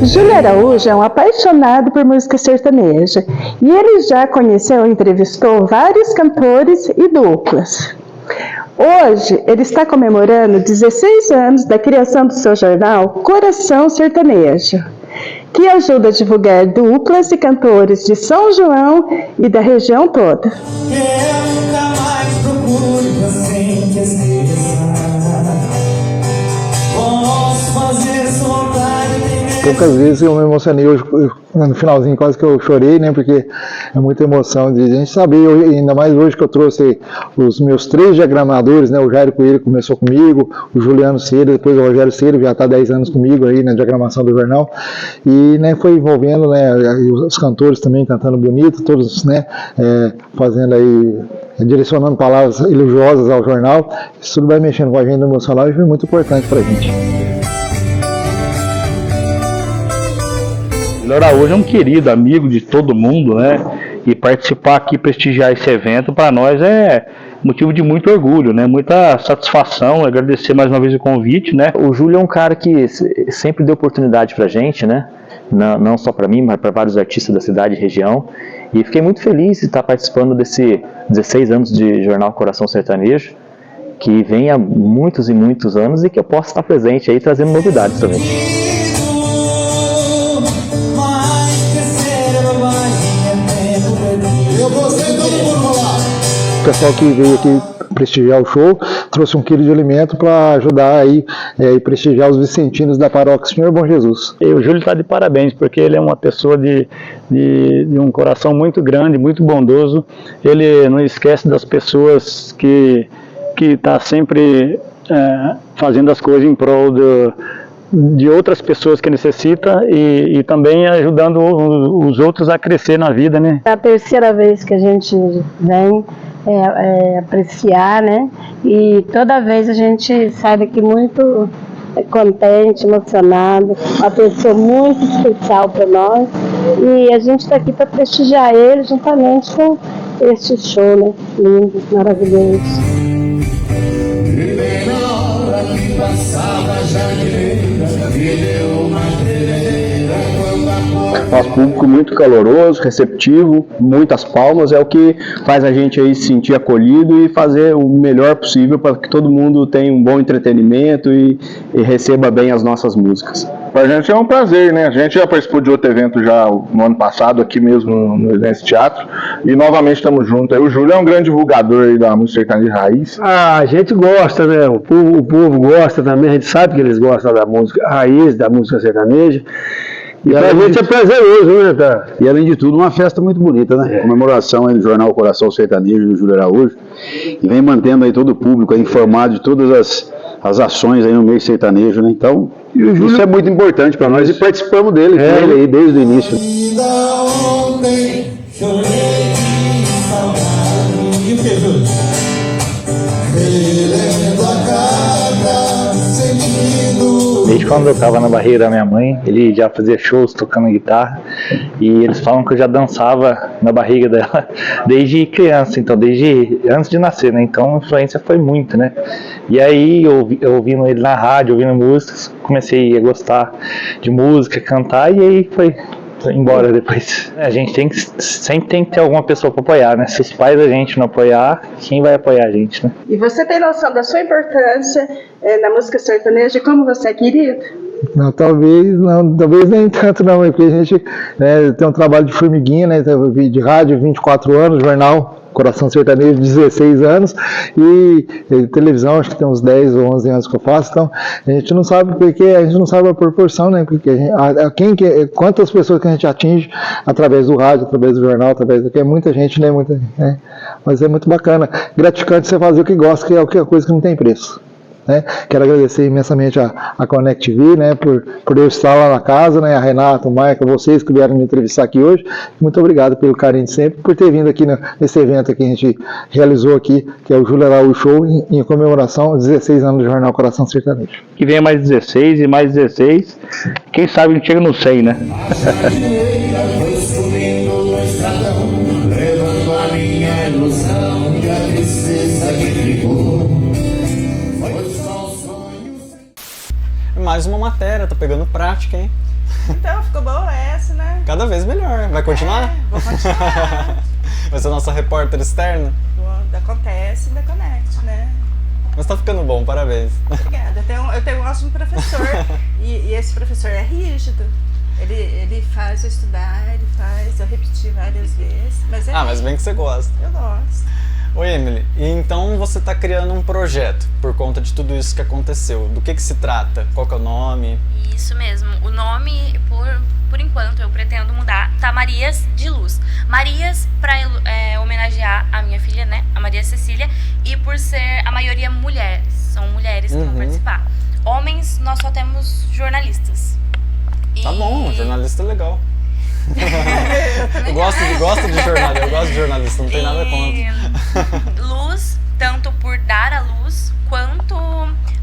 Júlio Araújo é um apaixonado por música sertaneja e ele já conheceu e entrevistou vários cantores e duplas. Hoje, ele está comemorando 16 anos da criação do seu jornal Coração Sertanejo, que ajuda a divulgar duplas e cantores de São João e da região toda. Poucas vezes eu me emocionei, hoje no finalzinho quase que eu chorei, né, porque é muita emoção de a gente saber, ainda mais hoje que eu trouxe os meus 3 diagramadores, né, o Jairo Coelho começou comigo, o Juliano Cera, depois o Rogério Cera, já está 10 anos comigo aí na diagramação do jornal, e né, foi envolvendo, né, os cantores também cantando bonito, todos, né, fazendo aí, direcionando palavras elogiosas ao jornal, isso tudo vai mexendo com a agenda emocional e foi muito importante para a gente. Júlio Araújo é um querido amigo de todo mundo, né? E participar aqui, prestigiar esse evento, para nós é motivo de muito orgulho, né? Muita satisfação, agradecer mais uma vez o convite, né? O Júlio é um cara que sempre deu oportunidade pra gente, né? Não só para mim, mas para vários artistas da cidade e região. E fiquei muito feliz de estar participando desse 16 anos de jornal Coração Sertanejo, que vem há muitos e muitos anos e que eu posso estar presente aí trazendo novidades também. O pessoal que veio aqui prestigiar o show trouxe 1 quilo de alimento para ajudar aí e prestigiar os vicentinos da paróquia Senhor Bom Jesus. E o Júlio está de parabéns, porque ele é uma pessoa de um coração muito grande, muito bondoso. Ele não esquece das pessoas que está sempre fazendo as coisas em prol de outras pessoas que necessitam e também ajudando os outros a crescer na vida, né? É a terceira vez que a gente vem apreciar, né? E toda vez a gente sai daqui muito contente, emocionado, uma pessoa muito especial para nós, e a gente está aqui para prestigiar ele juntamente com este show, né? Lindo, maravilhoso. Nosso público muito caloroso, receptivo, muitas palmas, é o que faz a gente aí se sentir acolhido e fazer o melhor possível para que todo mundo tenha um bom entretenimento e receba bem as nossas músicas. Pra gente é um prazer, né? A gente já participou de outro evento já no ano passado, aqui mesmo no Edense Teatro, e novamente estamos juntos. O Júlio é um grande divulgador aí da música sertaneja raiz. A gente gosta, né? O povo gosta também, a gente sabe que eles gostam da música raiz, da música sertaneja. E pra gente é prazeroso, né, tá? E além de tudo, uma festa muito bonita, né? Comemoração aí do Jornal Coração Sertanejo do Júlio Araújo, e vem mantendo aí todo o público aí informado de todas as ações aí no meio sertanejo, né? Então, isso é muito importante para nós e participamos dele aí desde o início. Desde quando eu estava na barriga da minha mãe, ele já fazia shows tocando guitarra, e eles falam que eu já dançava na barriga dela desde criança, então desde antes de nascer, né? Então a influência foi muito, né? E aí eu ouvindo ele na rádio, ouvindo músicas, comecei a gostar de música, cantar, e aí foi embora depois. A gente sempre tem que ter alguma pessoa para apoiar, né? Se os pais da gente não apoiar, quem vai apoiar a gente, né? E você tem noção da sua importância na música sertaneja e como você é querido? Não, talvez nem tanto não, porque a gente tem um trabalho de formiguinha, né? De rádio, 24 anos, jornal Coração Sertanejo, 16 anos, e televisão, acho que tem uns 10 ou 11 anos que eu faço, então a gente não sabe a proporção, né? Porque quantas pessoas que a gente atinge através do rádio, através do jornal, é muita gente, né? Mas é muito bacana, gratificante você fazer o que gosta, que é a coisa que não tem preço. Né? Quero agradecer imensamente a Connect TV, né, por eu estar lá na casa, né, a Renata, o Maica, vocês que vieram me entrevistar aqui hoje. Muito obrigado pelo carinho de sempre, por ter vindo aqui nesse evento que a gente realizou aqui, que é o Júlio Araújo Show, em comemoração aos 16 anos do Jornal Coração Sertanejo. Que venha mais 16 e mais 16, quem sabe a gente chega no 100, né? Mais uma matéria, tô pegando prática, hein? Então, ficou boa essa, né? Cada vez melhor. Vai continuar? Vou continuar. Vai ser nossa repórter externa? Da Acontece e da Connect, né? Mas tá ficando bom, parabéns. Obrigada. Eu tenho um ótimo professor e esse professor é rígido. Ele faz eu estudar, ele faz eu repetir várias vezes. Mas bem que você gosta. Eu gosto. Oi, Emily, e então você está criando um projeto por conta de tudo isso que aconteceu. Do que se trata? Qual que é o nome? Isso mesmo. O nome, por enquanto, eu pretendo mudar, tá Marias de Luz. Marias para homenagear a minha filha, né, a Maria Cecília, e por ser a maioria mulheres, são mulheres que vão participar. Homens, nós só temos jornalistas. Tá bom, jornalista é legal. Eu gosto de jornalista, não tem nada contra. Luz, tanto por dar a luz, quanto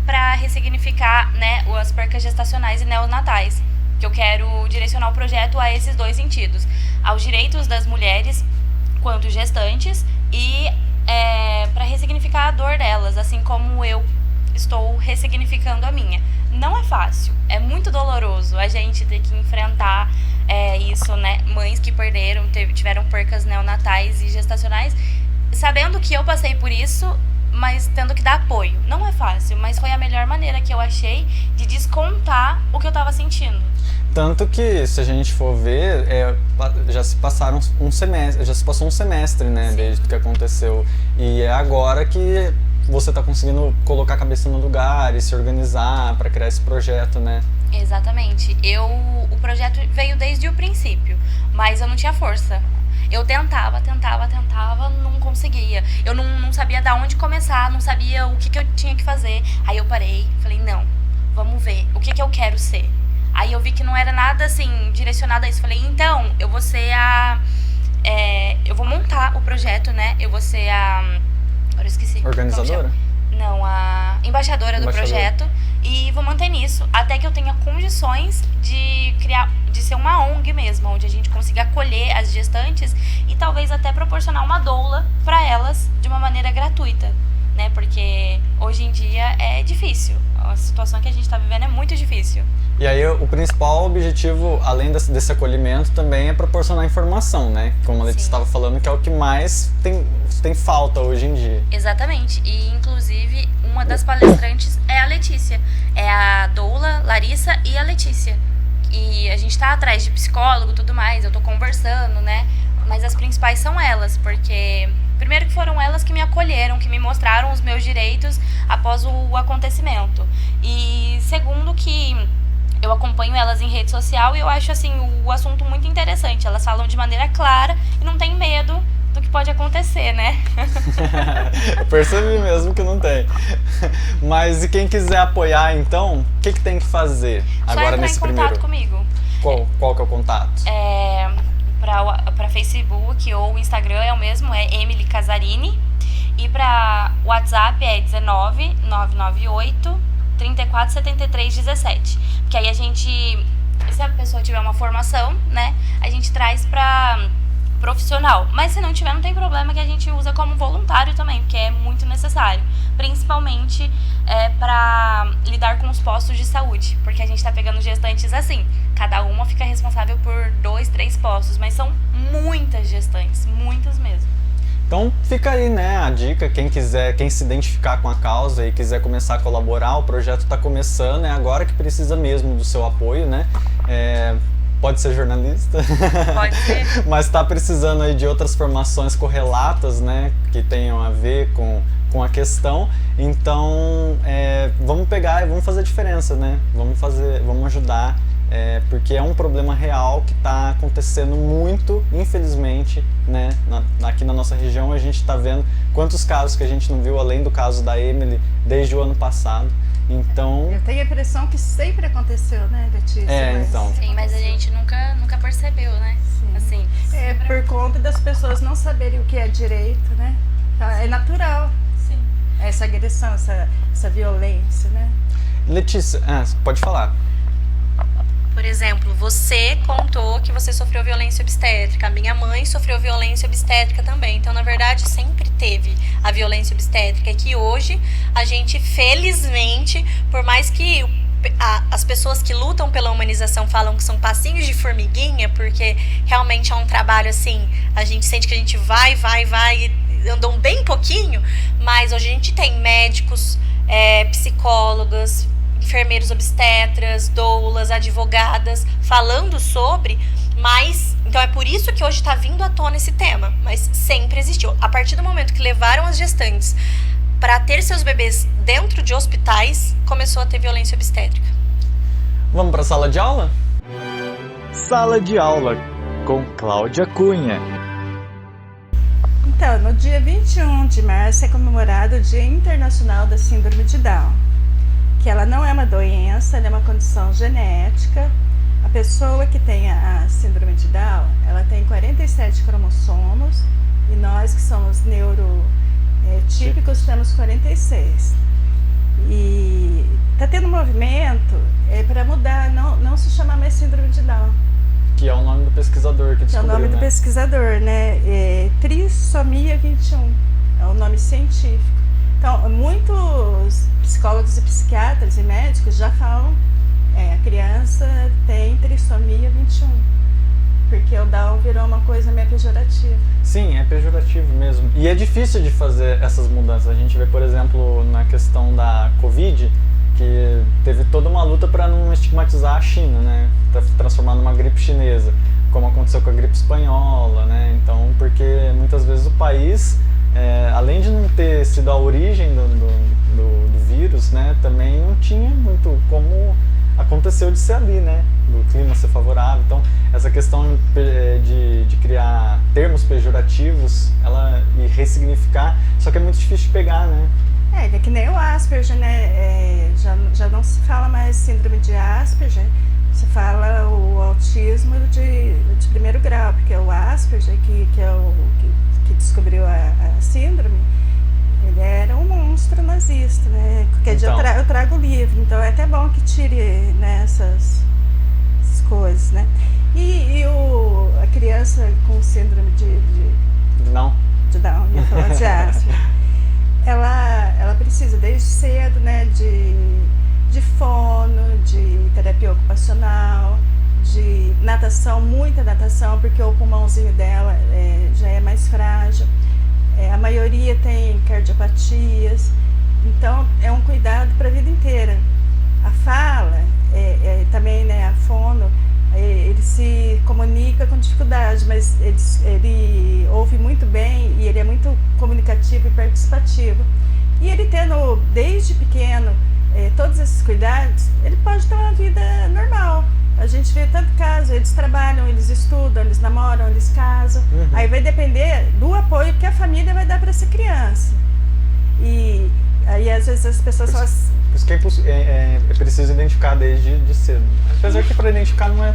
para ressignificar, né, as percas gestacionais e neonatais. Que eu quero direcionar o projeto a esses dois sentidos. Aos direitos das mulheres, quanto gestantes, e para ressignificar a dor delas, assim como eu estou ressignificando a minha. Não é fácil, é muito doloroso a gente ter que enfrentar isso, né? Mães que perderam, tiveram percas neonatais e gestacionais, sabendo que eu passei por isso, mas tendo que dar apoio. Não é fácil, mas foi a melhor maneira que eu achei de descontar o que eu tava sentindo. Tanto que, se a gente for ver, já se passou um semestre, né, desde que aconteceu. E é agora que você está conseguindo colocar a cabeça no lugar e se organizar para criar esse projeto, né? Exatamente. O projeto veio desde o princípio, mas eu não tinha força. Eu tentava, não conseguia. Eu não sabia de onde começar, não sabia o que eu tinha que fazer. Aí eu parei, falei, não, vamos ver, o que eu quero ser? Aí eu vi que não era nada assim, direcionado a isso. Falei, então, eu vou ser eu vou montar o projeto, né? Eu vou ser agora eu esqueci. Organizadora? Não, a embaixadora do projeto. E vou manter nisso até que eu tenha condições de ser uma ONG mesmo, onde a gente consiga acolher as gestantes e talvez até proporcionar uma doula para elas de uma maneira gratuita, né? Porque hoje em dia é difícil. A situação que a gente está vivendo é muito difícil. E aí o principal objetivo, além desse acolhimento, também é proporcionar informação, né? Como a Letícia estava falando, que é o que mais tem falta hoje em dia. Exatamente. E, inclusive, uma das palestrantes é a Letícia. É a doula, Larissa e a Letícia. E a gente tá atrás de psicólogo e tudo mais, eu tô conversando, né? Mas as principais são elas, porque... Primeiro que foram elas que me acolheram, que me mostraram os meus direitos após o acontecimento. E segundo que... Eu acompanho elas em rede social e eu acho, assim, o assunto muito interessante. Elas falam de maneira clara e não tem medo do que pode acontecer, né? Eu percebi mesmo que não tem. Mas e quem quiser apoiar, então, o que tem que fazer agora nesse primeiro? Só entrar em contato comigo. Qual que é o contato? Para Facebook ou Instagram é o mesmo, é Emily Casarini. E para WhatsApp é 19 998 34 73 17. Porque aí a gente, se a pessoa tiver uma formação, né, a gente traz pra profissional. Mas se não tiver, não tem problema, que a gente usa como voluntário também, porque é muito necessário. Principalmente para lidar com os postos de saúde. Porque a gente tá pegando gestantes assim. Cada uma fica responsável por 2, 3 postos. Mas são muitas gestantes, muitas mesmo. Então fica aí, né, a dica, quem se identificar com a causa e quiser começar a colaborar, o projeto está começando, é agora que precisa mesmo do seu apoio, né? Pode ser jornalista, pode ser. Mas está precisando aí de outras formações correlatas, né, que tenham a ver com a questão. Então vamos pegar e vamos fazer a diferença, né? Vamos ajudar. Porque é um problema real que está acontecendo muito, infelizmente, né? Aqui na nossa região a gente está vendo quantos casos que a gente não viu, além do caso da Emily, desde o ano passado. Então... Eu tenho a impressão que sempre aconteceu, né, Letícia? Então. Sim, mas a gente nunca percebeu, né? Sim. Assim, por conta das pessoas não saberem o que é direito, né? É natural. Sim. Essa agressão, essa violência, né? Letícia, pode falar. Por exemplo, você contou que você sofreu violência obstétrica. A minha mãe sofreu violência obstétrica também. Então, na verdade, sempre teve a violência obstétrica. Que hoje, a gente, felizmente, por mais que as pessoas que lutam pela humanização falam que são passinhos de formiguinha, porque realmente é um trabalho assim, a gente sente que a gente vai, e andam bem pouquinho, mas hoje a gente tem médicos, psicólogas, enfermeiros obstetras, doulas, advogadas, falando sobre, mas, então é por isso que hoje está vindo à tona esse tema, mas sempre existiu. A partir do momento que levaram as gestantes para ter seus bebês dentro de hospitais, começou a ter violência obstétrica. Vamos para a sala de aula? Sala de aula, com Cláudia Cunha. Então, no dia 21 de março é comemorado o Dia Internacional da Síndrome de Down. Que ela não é uma doença, ela é uma condição genética. A pessoa que tem a síndrome de Down, ela tem 47 cromossomos e nós que somos neurotípicos temos 46. E está tendo um movimento para mudar, não se chamar mais síndrome de Down. Que é o nome do pesquisador que descobriu, é o nome do pesquisador, né? Trissomia 21, é o nome científico. Então, muitos psicólogos e psiquiatras e médicos já falam a criança tem trissomia 21, porque o Down virou uma coisa meio pejorativa. Sim, é pejorativo mesmo. E é difícil de fazer essas mudanças. A gente vê, por exemplo, na questão da Covid, que teve toda uma luta para não estigmatizar a China, né? Transformar numa gripe chinesa, como aconteceu com a gripe espanhola, né? Então, porque muitas vezes o país... além de não ter sido a origem do vírus, né, também não tinha muito como aconteceu de ser ali, né, do clima ser favorável. Então, essa questão de criar termos pejorativos e ressignificar, só que é muito difícil de pegar, né? É que nem o Asperger, né, já não se fala mais síndrome de Asperger, se fala o autismo de primeiro grau, porque o Asperger, que é o que descobriu a síndrome, ele era um monstro nazista, né? Qualquer dia eu trago o livro, então é até bom que tire, né, essas coisas, né? E a criança com síndrome de Down, ia falar de Asperger, ela precisa desde cedo, né, de fono, de terapia ocupacional, de natação, muita natação, porque o pulmãozinho dela já é mais frágil. A maioria tem cardiopatias, então é um cuidado para a vida inteira. A fala, também, né, a fono, ele se comunica com dificuldade, mas ele ouve muito bem e ele é muito comunicativo e participativo. E ele tendo, desde pequeno, todos esses cuidados, ele pode ter uma vida normal. A gente vê tanto caso, eles trabalham, eles estudam, eles namoram, eles casam. Aí vai depender do apoio que a família vai dar para essa criança. E aí às vezes as pessoas falam assim... Por isso que é preciso identificar desde cedo. Apesar que para identificar não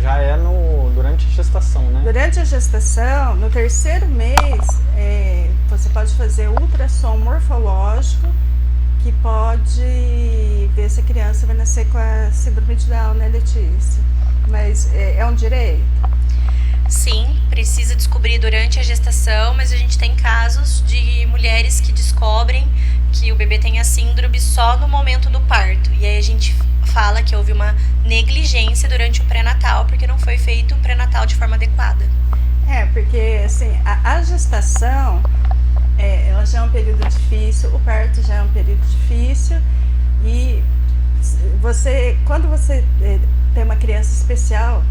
já é durante a gestação, né? Durante a gestação, no 3º mês, você pode fazer ultrassom morfológico, que pode ver se a criança vai nascer com a síndrome de Down, né, Letícia? Mas é um direito? Sim, precisa descobrir durante a gestação, mas a gente tem casos de mulheres que descobrem que o bebê tem a síndrome só no momento do parto. E aí a gente fala que houve uma negligência durante o pré-natal, porque não foi feito o pré-natal de forma adequada. Porque assim, a gestação... ela já é um período difícil, o parto já é um período difícil, e quando você tem uma criança especial,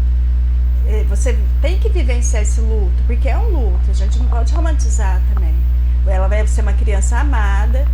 você tem que vivenciar esse luto, porque é um luto, a gente não pode romantizar também. Ela vai ser uma criança amada,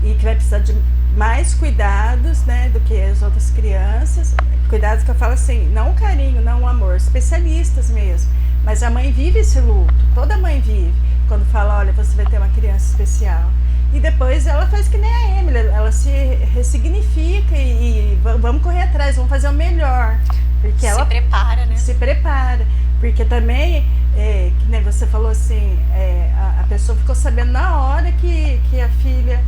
e que vai precisar de mais cuidados, né, do que as outras crianças. Cuidados que eu falo assim, não o carinho, não o amor, especialistas mesmo. Mas a mãe vive esse luto, toda mãe vive. Quando fala, olha, você vai ter uma criança especial. E depois ela faz que nem a Emily, ela se ressignifica e vamos correr atrás, vamos fazer o melhor. Porque ela se prepara, né? Se prepara. Porque também, que nem você falou assim, a pessoa ficou sabendo na hora que a filha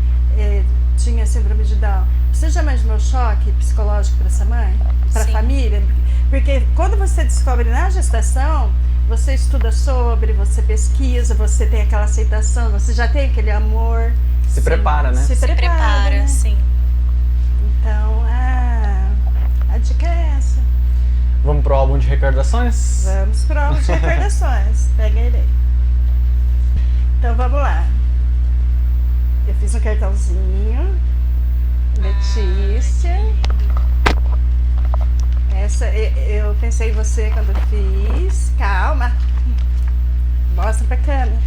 tinha síndrome de Down. Você já imaginou o choque psicológico para essa mãe? Para a família? Porque quando você descobre na gestação, você estuda sobre, você pesquisa, você tem aquela aceitação, você já tem aquele amor. Se prepara, né? Se prepara, né? Sim. Então, a dica é essa. Vamos pro álbum de recordações? Vamos pro álbum de recordações. Pega ele aí. Então, vamos lá. Eu fiz um cartãozinho. Letícia. Essa, eu pensei em você quando eu fiz. Calma. Mostra pra câmera.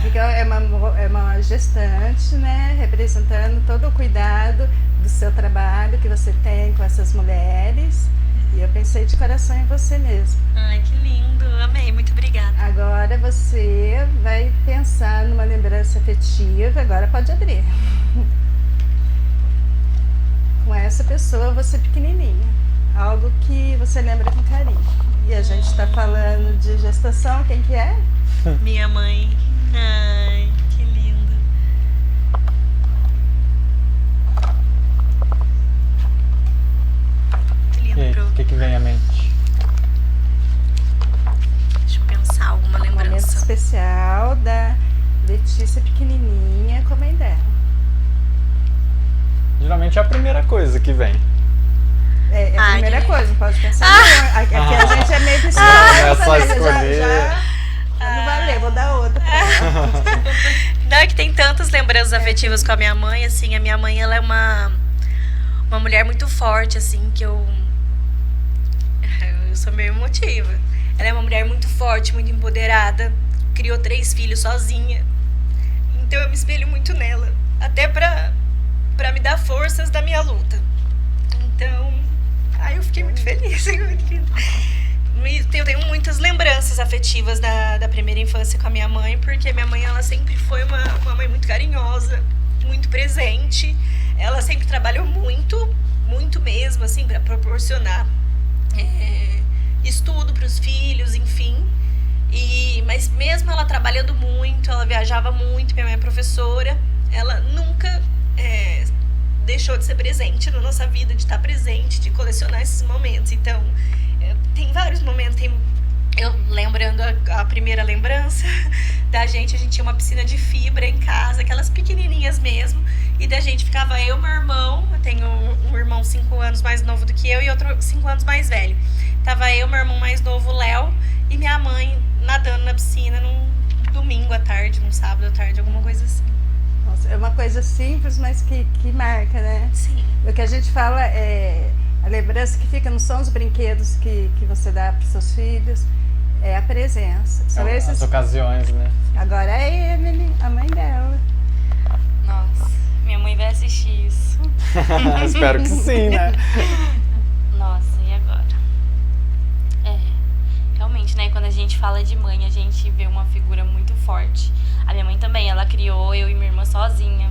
Porque é uma gestante, né? Representando todo o cuidado do seu trabalho que você tem com essas mulheres. E eu pensei de coração em você mesmo. Ai, que lindo. Amei. Muito obrigada. Agora você vai pensar numa lembrança afetiva. Agora pode abrir. Com essa pessoa, você pequenininha. Algo que você lembra com carinho. E a gente está falando de gestação. Quem que é? Minha mãe. Ai, que lindo. Que lindo. E aí, o que vem à mente? Deixa eu pensar alguma lembrança. Um momento especial da Letícia pequenininha com a mãe dela. Geralmente é a primeira coisa que vem. É a primeira coisa, pode pensar. Aqui a gente é meio psicóloga. É só escolher. Não valeu, vou dar outra. Não, é que tem tantas lembranças afetivas com a minha mãe, assim, a minha mãe, ela é uma mulher muito forte, assim, que eu sou meio emotiva. Ela é uma mulher muito forte, muito empoderada, criou 3 filhos sozinha, então eu me espelho muito nela, até pra me dar forças da minha luta. Então, eu fiquei muito feliz. Eu tenho muitas lembranças afetivas da primeira infância com a minha mãe, porque minha mãe, ela sempre foi uma mãe muito carinhosa, muito presente. Ela sempre trabalhou muito, muito mesmo, assim, para proporcionar estudo para os filhos, enfim. Mas mesmo ela trabalhando muito, ela viajava muito, minha mãe é professora, ela nunca deixou de ser presente na nossa vida, de estar presente, de colecionar esses momentos. Então, tem vários momentos, eu lembrando a primeira lembrança da gente, a gente tinha uma piscina de fibra em casa, aquelas pequenininhas mesmo, e da gente ficava eu e meu irmão, eu tenho um irmão 5 anos mais novo do que eu e outro 5 anos mais velho. Tava eu, meu irmão mais novo, Léo, e minha mãe nadando na piscina num domingo à tarde, num sábado à tarde, alguma coisa assim. Nossa, é uma coisa simples, mas que marca, né? Sim. O que a gente fala é a lembrança que fica, não são os brinquedos que você dá para os seus filhos, é a presença. São as ocasiões, né? Agora é a Emily, a mãe dela. Nossa, minha mãe vai assistir isso. Espero que sim, né? Nossa, e agora? Realmente, né, quando a gente fala de mãe, a gente vê uma figura muito forte. A minha mãe também, ela criou eu e minha irmã sozinha.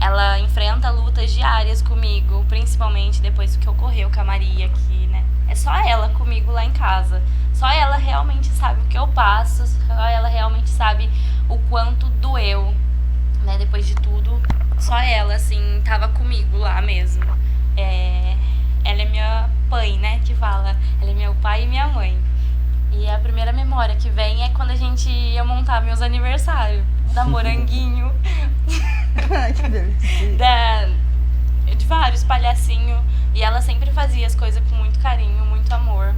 Ela enfrenta lutas diárias comigo, principalmente depois do que ocorreu com a Maria aqui, né? É só ela comigo lá em casa. Só ela realmente sabe o que eu passo, só ela realmente sabe o quanto doeu, né? Depois de tudo, só ela, assim, tava comigo lá mesmo. Ela é minha mãe, né, que fala. Ela é meu pai e minha mãe. E a primeira memória que vem é quando a gente ia montar meus aniversários. Da Moranguinho. Ai, que delícia. De vários palhacinhos. E ela sempre fazia as coisas com muito carinho, muito amor.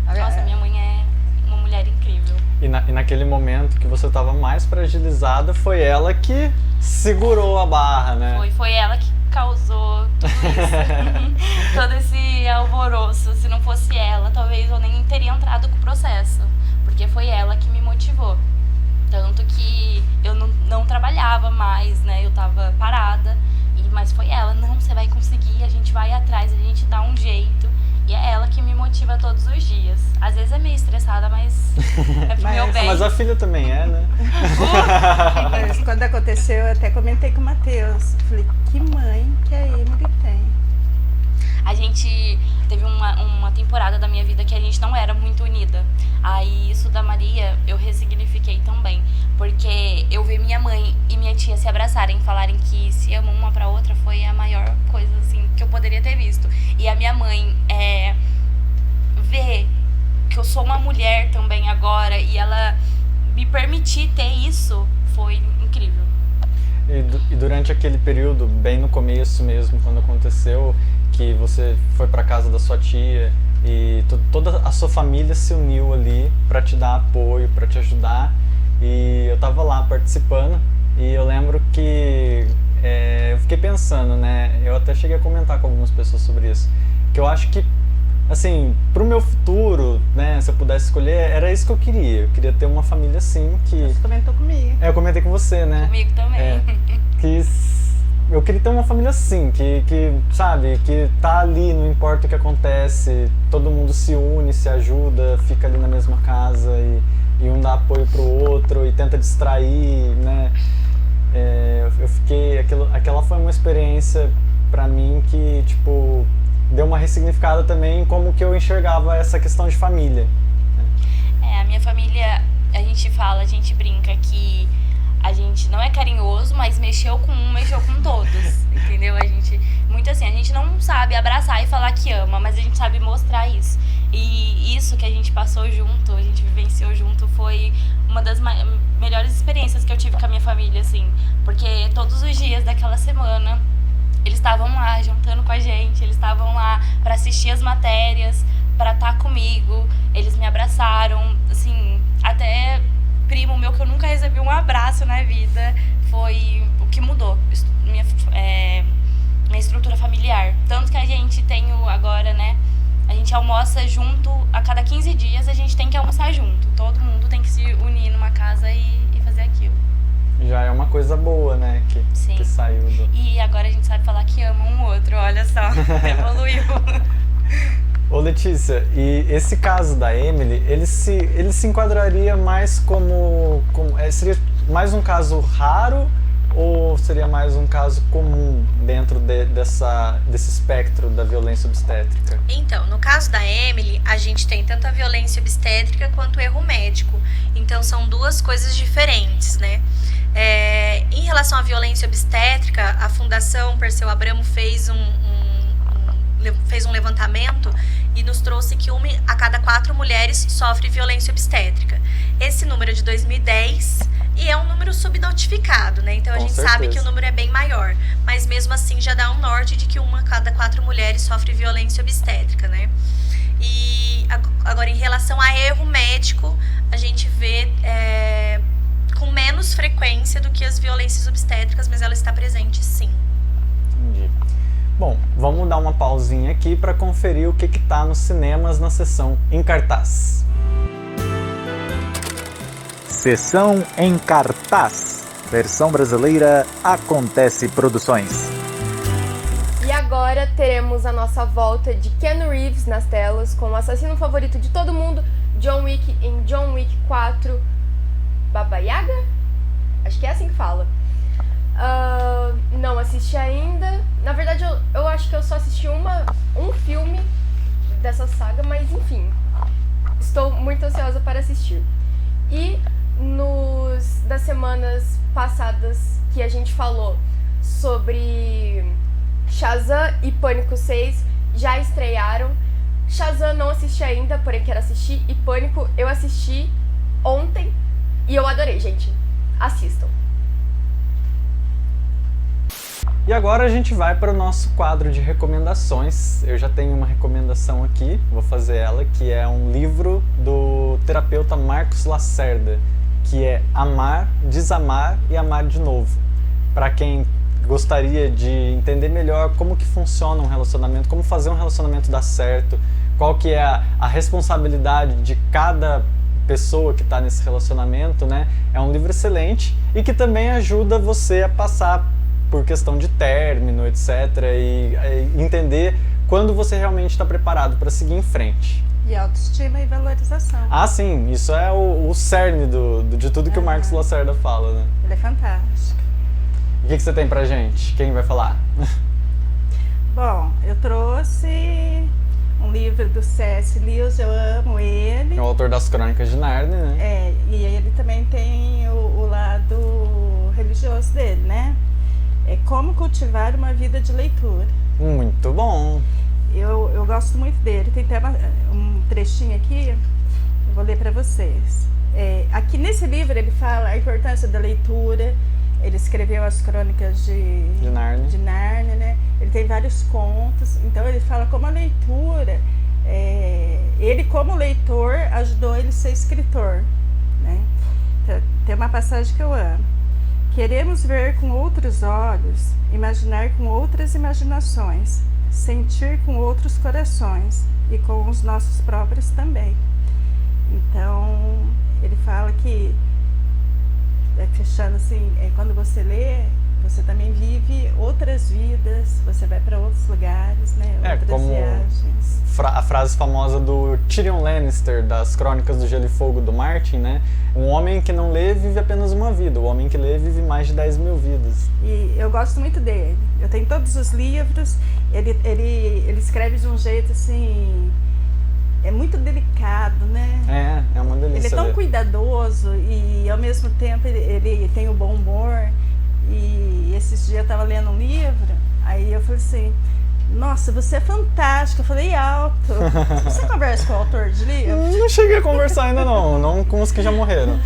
Nossa, minha mãe é uma mulher incrível. E naquele momento que você estava mais fragilizada, foi ela que segurou a barra, né? Foi ela que causou tudo isso. Todo esse alvoroço. Se não fosse ela, talvez eu nem teria entrado com o processo. Porque foi ela que me motivou. Tanto que eu não trabalhava mais, né? Eu tava parada. Mas foi ela. Não, você vai conseguir, a gente vai atrás, a gente dá um jeito. E é ela que me motiva todos os dias. Às vezes é meio estressada, mas é pro meu bem. Mas a filha também é, né? Mas quando aconteceu, eu até comentei com o Matheus. Falei, que mãe que a Emily tem. A gente teve uma temporada da minha vida que a gente não era muito unida. Aí isso da Maria eu ressignifiquei também. Porque eu vi minha mãe e minha tia se abraçarem, falarem que se amam uma pra outra, foi a maior coisa assim que eu poderia ter visto. E a minha mãe ver que eu sou uma mulher também agora e ela me permitir ter isso foi incrível. E durante aquele período, bem no começo mesmo, quando aconteceu, que você foi pra casa da sua tia e toda a sua família se uniu ali pra te dar apoio, pra te ajudar, e eu tava lá participando e eu lembro que eu fiquei pensando, né, eu até cheguei a comentar com algumas pessoas sobre isso, que eu acho que, assim, pro meu futuro, né, se eu pudesse escolher, era isso que eu queria ter uma família assim, que... Você comentou comigo. Eu comentei com você, né? Comigo também. Que eu queria ter uma família assim, que sabe, que tá ali, não importa o que acontece, todo mundo se une, se ajuda, fica ali na mesma casa e um dá apoio pro outro e tenta distrair, né? Eu fiquei, aquela foi uma experiência pra mim que, tipo, deu uma ressignificada também em como que eu enxergava essa questão de família. A minha família, a gente brinca que a gente não é carinhoso, mas mexeu com um, mexeu com todos, entendeu? A gente não sabe abraçar e falar que ama, mas a gente sabe mostrar isso. E isso que a gente passou junto, a gente vivenciou junto, foi uma das melhores experiências que eu tive com a minha família, assim. Porque todos os dias daquela semana, eles estavam lá jantando com a gente, eles estavam lá para assistir as matérias, para estar comigo, eles me abraçaram, assim, até primo meu que eu nunca recebi um abraço na vida, foi o que mudou minha estrutura familiar. Tanto que a gente tem agora, né, a gente almoça junto, a cada 15 dias a gente tem que almoçar junto, todo mundo tem que se unir numa casa e fazer aquilo. Já é uma coisa boa, né, que saiu do... E agora a gente sabe falar que ama um outro, olha só, evoluiu. Ô Letícia, e esse caso da Emily, ele se enquadraria mais como seria mais um caso raro ou seria mais um caso comum dentro desse espectro da violência obstétrica? Então, no caso da Emily, a gente tem tanto a violência obstétrica quanto o erro médico. Então, são duas coisas diferentes, né? Em relação à violência obstétrica, a Fundação Perseu Abramo fez um levantamento e nos trouxe que 1 a cada 4 mulheres sofre violência obstétrica. Esse número é de 2010 e é um número subnotificado, né? Então a gente sabe que o número é bem maior, mas mesmo assim já dá um norte de que 1 a cada 4 mulheres sofre violência obstétrica, né? E agora, em relação a erro médico, a gente vê com menos frequência do que as violências obstétricas, mas ela está presente sim. Entendi. Bom, vamos dar uma pausinha aqui para conferir o que está nos cinemas na sessão Em Cartaz. Sessão Em Cartaz. Versão brasileira Acontece Produções. E agora teremos a nossa volta de Keanu Reeves nas telas com o assassino favorito de todo mundo, John Wick, em John Wick 4 Baba Yaga? Acho que é assim que fala. Não assisti ainda. Na verdade, eu acho que eu só assisti um filme dessa saga, mas enfim, estou muito ansiosa para assistir. E das semanas passadas que a gente falou sobre Shazam e Pânico 6 já estrearam. Shazam não assisti ainda, porém quero assistir. E Pânico eu assisti ontem e eu adorei, gente. Assistam. E agora a gente vai para o nosso quadro de recomendações. Eu já tenho uma recomendação aqui, vou fazer ela, que é um livro do terapeuta Marcos Lacerda, que é Amar, Desamar e Amar de Novo. Para quem gostaria de entender melhor como que funciona um relacionamento, como fazer um relacionamento dar certo, qual que é a responsabilidade de cada pessoa que está nesse relacionamento, né? É um livro excelente e que também ajuda você a passar por questão de término, etc. E entender quando você realmente está preparado para seguir em frente. E autoestima e valorização. Ah, sim, isso é o cerne de tudo que o Marcos Lacerda fala, né? Ele é fantástico. O que você tem pra gente? Quem vai falar? Bom, eu trouxe um livro do C.S. Lewis, eu amo ele. É o autor das Crônicas de Nárnia, né? E ele também tem o lado religioso dele, né? É Como Cultivar uma Vida de Leitura. Muito bom! Eu gosto muito dele. Tem até um trechinho aqui, eu vou ler para vocês. Aqui nesse livro ele fala a importância da leitura. Ele escreveu as Crônicas de Nárnia, né? Ele tem vários contos. Então ele fala como a leitura, ele como leitor ajudou ele a ser escritor, né? Tem uma passagem que eu amo. Queremos ver com outros olhos, imaginar com outras imaginações, sentir com outros corações e com os nossos próprios também. Então, ele fala que, fechando assim, quando você lê, você também vive outras vidas, você vai para outros lugares, né? Outras como viagens. A frase famosa do Tyrion Lannister, das Crônicas do Gelo e Fogo do Martin, né? Um homem que não lê vive apenas uma vida, o homem que lê vive mais de 10 mil vidas. E eu gosto muito dele. Eu tenho todos os livros, ele escreve de um jeito assim, é muito delicado, né? É uma delícia. Ele é tão cuidadoso e ao mesmo tempo ele tem o bom humor. E esses dias eu estava lendo um livro, aí eu falei assim, nossa, você é fantástico. Eu falei alto. Você conversa com o autor de livro? Não cheguei a conversar ainda não com os que já morreram.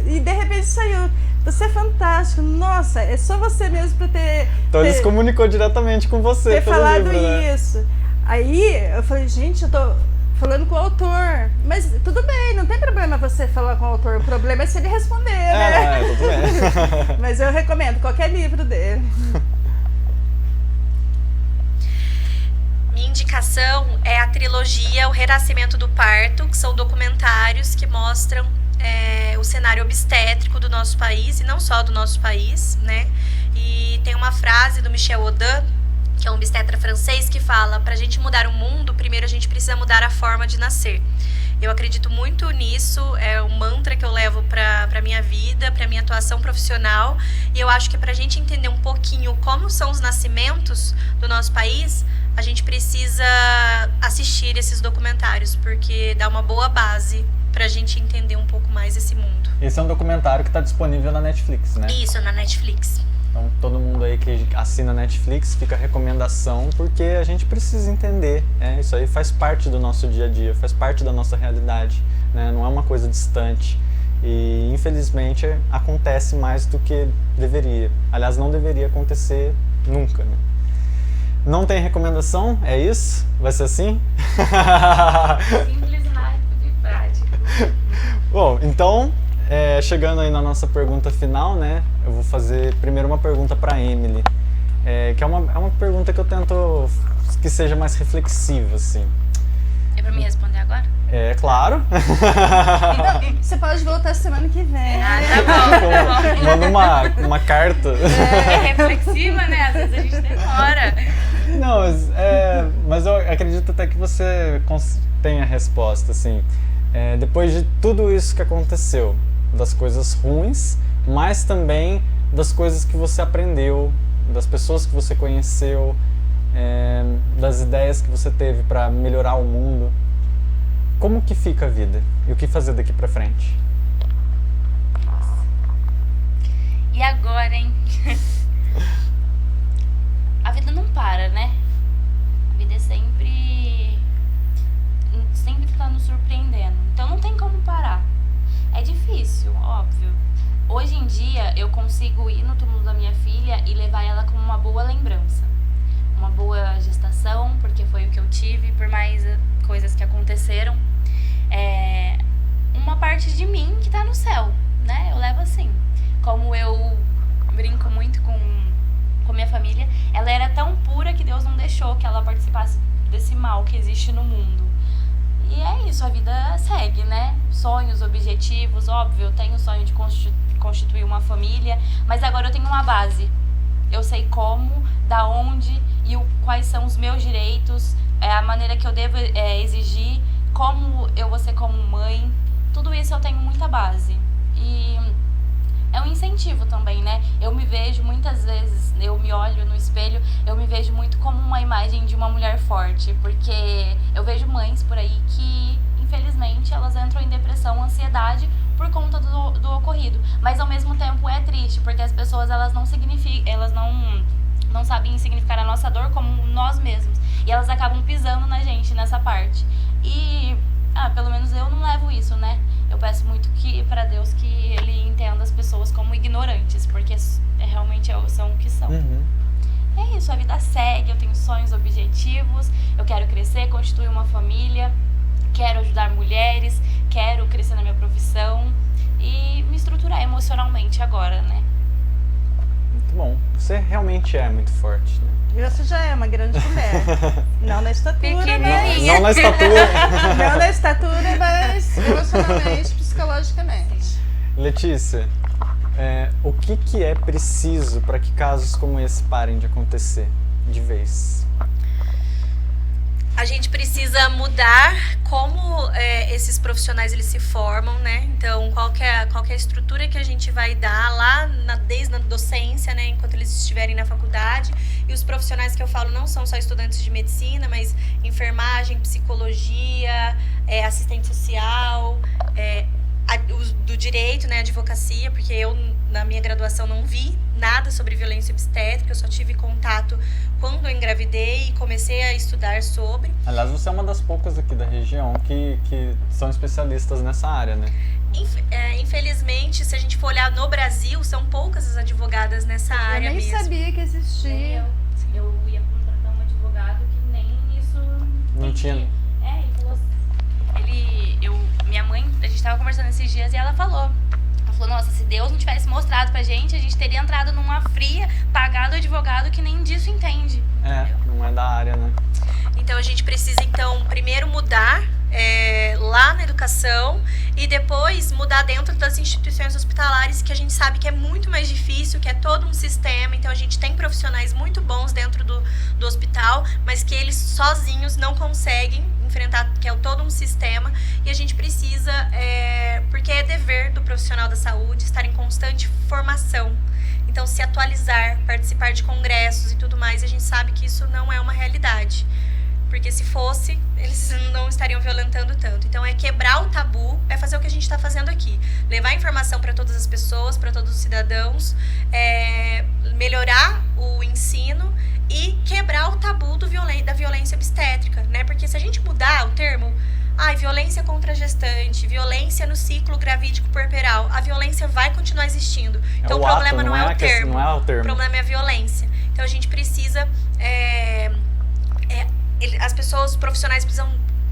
E de repente saiu, você é fantástico, nossa, é só você mesmo para ter... Então ele se comunicou diretamente com você ter pelo falado livro, né? isso. Aí eu falei, gente, eu tô falando com o autor, mas tudo bem, não tem problema você falar com o autor, o problema é se ele responder, né? Tudo bem. Mas eu recomendo qualquer livro dele. Minha indicação é a trilogia O Renascimento do Parto, que são documentários que mostram o cenário obstétrico do nosso país, e não só do nosso país, né? E tem uma frase do Michel Audin, que é um obstetra francês, que fala: para a gente mudar o mundo, primeiro a gente precisa mudar a forma de nascer. Eu acredito muito nisso, é um mantra que eu levo para minha vida, para minha atuação profissional. E eu acho que para a gente entender um pouquinho como são os nascimentos do nosso país, a gente precisa assistir esses documentários, porque dá uma boa base para a gente entender um pouco mais esse mundo. Esse é um documentário que está disponível na Netflix, né? Isso, na Netflix. Então, todo mundo aí que assina Netflix, fica a recomendação, porque a gente precisa entender, isso aí faz parte do nosso dia a dia, faz parte da nossa realidade, né? Não é uma coisa distante e, infelizmente, acontece mais do que deveria. Aliás, não deveria acontecer nunca, né? Não tem recomendação? É isso? Vai ser assim? Simples, rápido e prático. Bom, então... chegando aí na nossa pergunta final, né? Eu vou fazer primeiro uma pergunta para Emily, que é uma pergunta que eu tento que seja mais reflexiva, assim. É para me responder agora? É, claro. Então, você pode voltar semana que vem. Tá bom. Manda uma carta. É reflexiva, né? Às vezes a gente demora. Não, mas eu acredito até que você tenha a resposta, assim. Depois de tudo isso que aconteceu, das coisas ruins, mas também das coisas que você aprendeu, das pessoas que você conheceu, das ideias que você teve para melhorar o mundo. Como que fica a vida? E o que fazer daqui para frente? E agora, hein? A vida não para, né? A vida é sempre tá nos surpreendendo. Então não tem como parar. É difícil, óbvio. Hoje em dia eu consigo ir no túmulo da minha filha e levar ela como uma boa lembrança. Uma boa gestação, porque foi o que eu tive, por mais coisas que aconteceram. Uma parte de mim que tá no céu, né? Eu levo assim. Como eu brinco muito com minha família, ela era tão pura que Deus não deixou que ela participasse desse mal que existe no mundo. E é isso, a vida segue, né? Sonhos, objetivos, óbvio, eu tenho o sonho de constituir uma família, mas agora eu tenho uma base. Eu sei como, da onde e quais são os meus direitos, a maneira que eu devo exigir, como eu vou ser como mãe, tudo isso eu tenho muita base. E é um incentivo também, né? Eu me vejo muitas vezes, eu me olho no espelho, eu me vejo muito como uma imagem de uma mulher forte, porque eu vejo mães por aí que, infelizmente, elas entram em depressão, ansiedade por conta do ocorrido. Mas ao mesmo tempo é triste, porque as pessoas elas não sabem significar a nossa dor como nós mesmos. E elas acabam pisando na gente nessa parte. E pelo menos eu não levo isso, né? Eu peço muito para Deus que Ele entenda as pessoas como ignorantes, porque realmente são o que são. Uhum. É isso, a vida segue, eu tenho sonhos, objetivos, eu quero crescer, constituir uma família, quero ajudar mulheres, quero crescer na minha profissão e me estruturar emocionalmente agora, né? Muito bom. Você realmente é muito forte, né? E você já é uma grande mulher. Não na estatura, mas... Não na estatura. Não na estatura, mas emocionalmente, psicologicamente. Letícia, o que é preciso para que casos como esse parem de acontecer de vez? A gente precisa mudar como esses profissionais eles se formam, né? Então, qual que é a estrutura que a gente vai dar lá desde a docência, né? Enquanto eles estiverem na faculdade. E os profissionais que eu falo não são só estudantes de medicina, mas enfermagem, psicologia, assistente social, do direito, né? Advocacia, porque eu, na minha graduação, não vi nada sobre violência obstétrica, eu só tive contato quando eu engravidei e comecei a estudar sobre. Aliás, você é uma das poucas aqui da região que são especialistas nessa área, né? Infelizmente, se a gente for olhar no Brasil, são poucas as advogadas nessa área mesmo. Eu nem sabia que existia. Eu ia contratar um advogado que nem isso... Não tinha... Ele falou... Minha mãe, a gente tava conversando esses dias e ela falou... nossa, se Deus não tivesse mostrado pra gente, a gente teria entrado numa fria, pagado advogado que nem disso entende. Não é da área, né? Então a gente precisa, primeiro mudar lá na educação e depois mudar dentro das instituições hospitalares, que a gente sabe que é muito mais difícil, que é todo um sistema. Então a gente tem profissionais muito bons dentro do hospital, mas que eles sozinhos não conseguem enfrentar, que é todo um sistema, e a gente precisa, porque é dever do profissional da saúde estar em constante formação. Então, se atualizar, participar de congressos e tudo mais, a gente sabe que isso não é uma realidade. Porque se fosse, eles não estariam violentando tanto. Então, é quebrar o tabu, é fazer o que a gente está fazendo aqui. Levar informação para todas as pessoas, para todos os cidadãos, melhorar o ensino e quebrar o tabu da violência obstétrica, né? Porque se a gente mudar o termo, violência contra a gestante, violência no ciclo gravídico puerperal, a violência vai continuar existindo. Então, o problema não é o termo. O problema é a violência. Então, a gente precisa... as pessoas, os profissionais precisam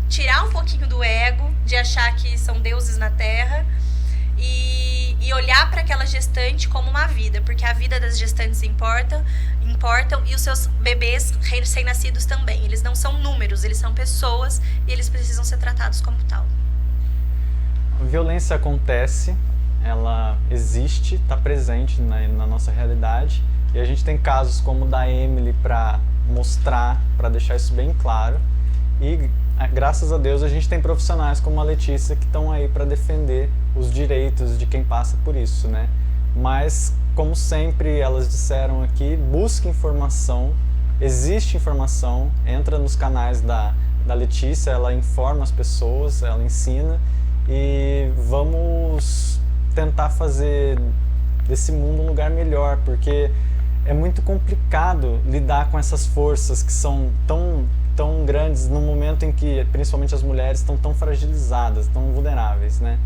tirar um pouquinho do ego, de achar que são deuses na Terra e olhar para aquela gestante como uma vida, porque a vida das gestantes importam e os seus bebês recém-nascidos também. Eles não são números, eles são pessoas e eles precisam ser tratados como tal. A violência acontece, ela existe, está presente na nossa realidade, e a gente tem casos como o da Emily para mostrar, para deixar isso bem claro, e graças a Deus a gente tem profissionais como a Letícia que estão aí para defender os direitos de quem passa por isso, né? Mas, como sempre elas disseram aqui, busque informação, existe informação, entra nos canais da Letícia, ela informa as pessoas, ela ensina, e vamos tentar fazer desse mundo um lugar melhor, porque é muito complicado lidar com essas forças que são tão grandes no momento em que, principalmente as mulheres, estão tão fragilizadas, tão vulneráveis, né?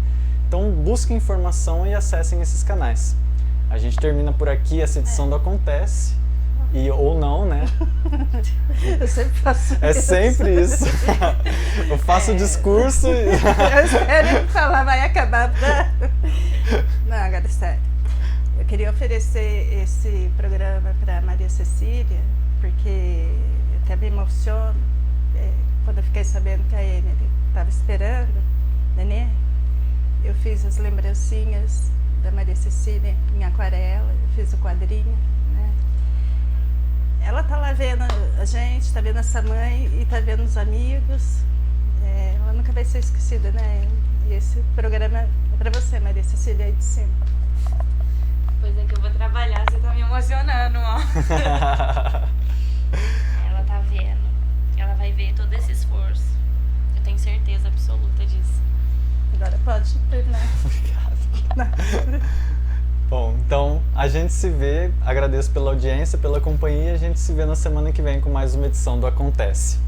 Então, busquem informação e acessem esses canais. A gente termina por aqui essa edição do Acontece, ou não, né? Eu sempre faço isso. É sempre isso. Eu faço o discurso e... Eu espero falar, vai acabar. Não, agora é sério. Eu queria oferecer esse programa para Maria Cecília, porque eu até me emociono quando eu fiquei sabendo que a Emily estava esperando, nenê. Eu fiz as lembrancinhas da Maria Cecília em aquarela, eu fiz o quadrinho, né? Ela tá lá vendo a gente, tá vendo essa mãe e tá vendo os amigos. Ela nunca vai ser esquecida, né? E esse programa é para você, Maria Cecília, aí de cima. Pois é que eu vou trabalhar, você tá me emocionando, ó. Ela tá vendo, ela vai ver todo esse esforço. Eu tenho certeza absoluta disso. Agora pode terminar. Obrigado. Bom, então a gente se vê, agradeço pela audiência, pela companhia, e a gente se vê na semana que vem com mais uma edição do Acontece.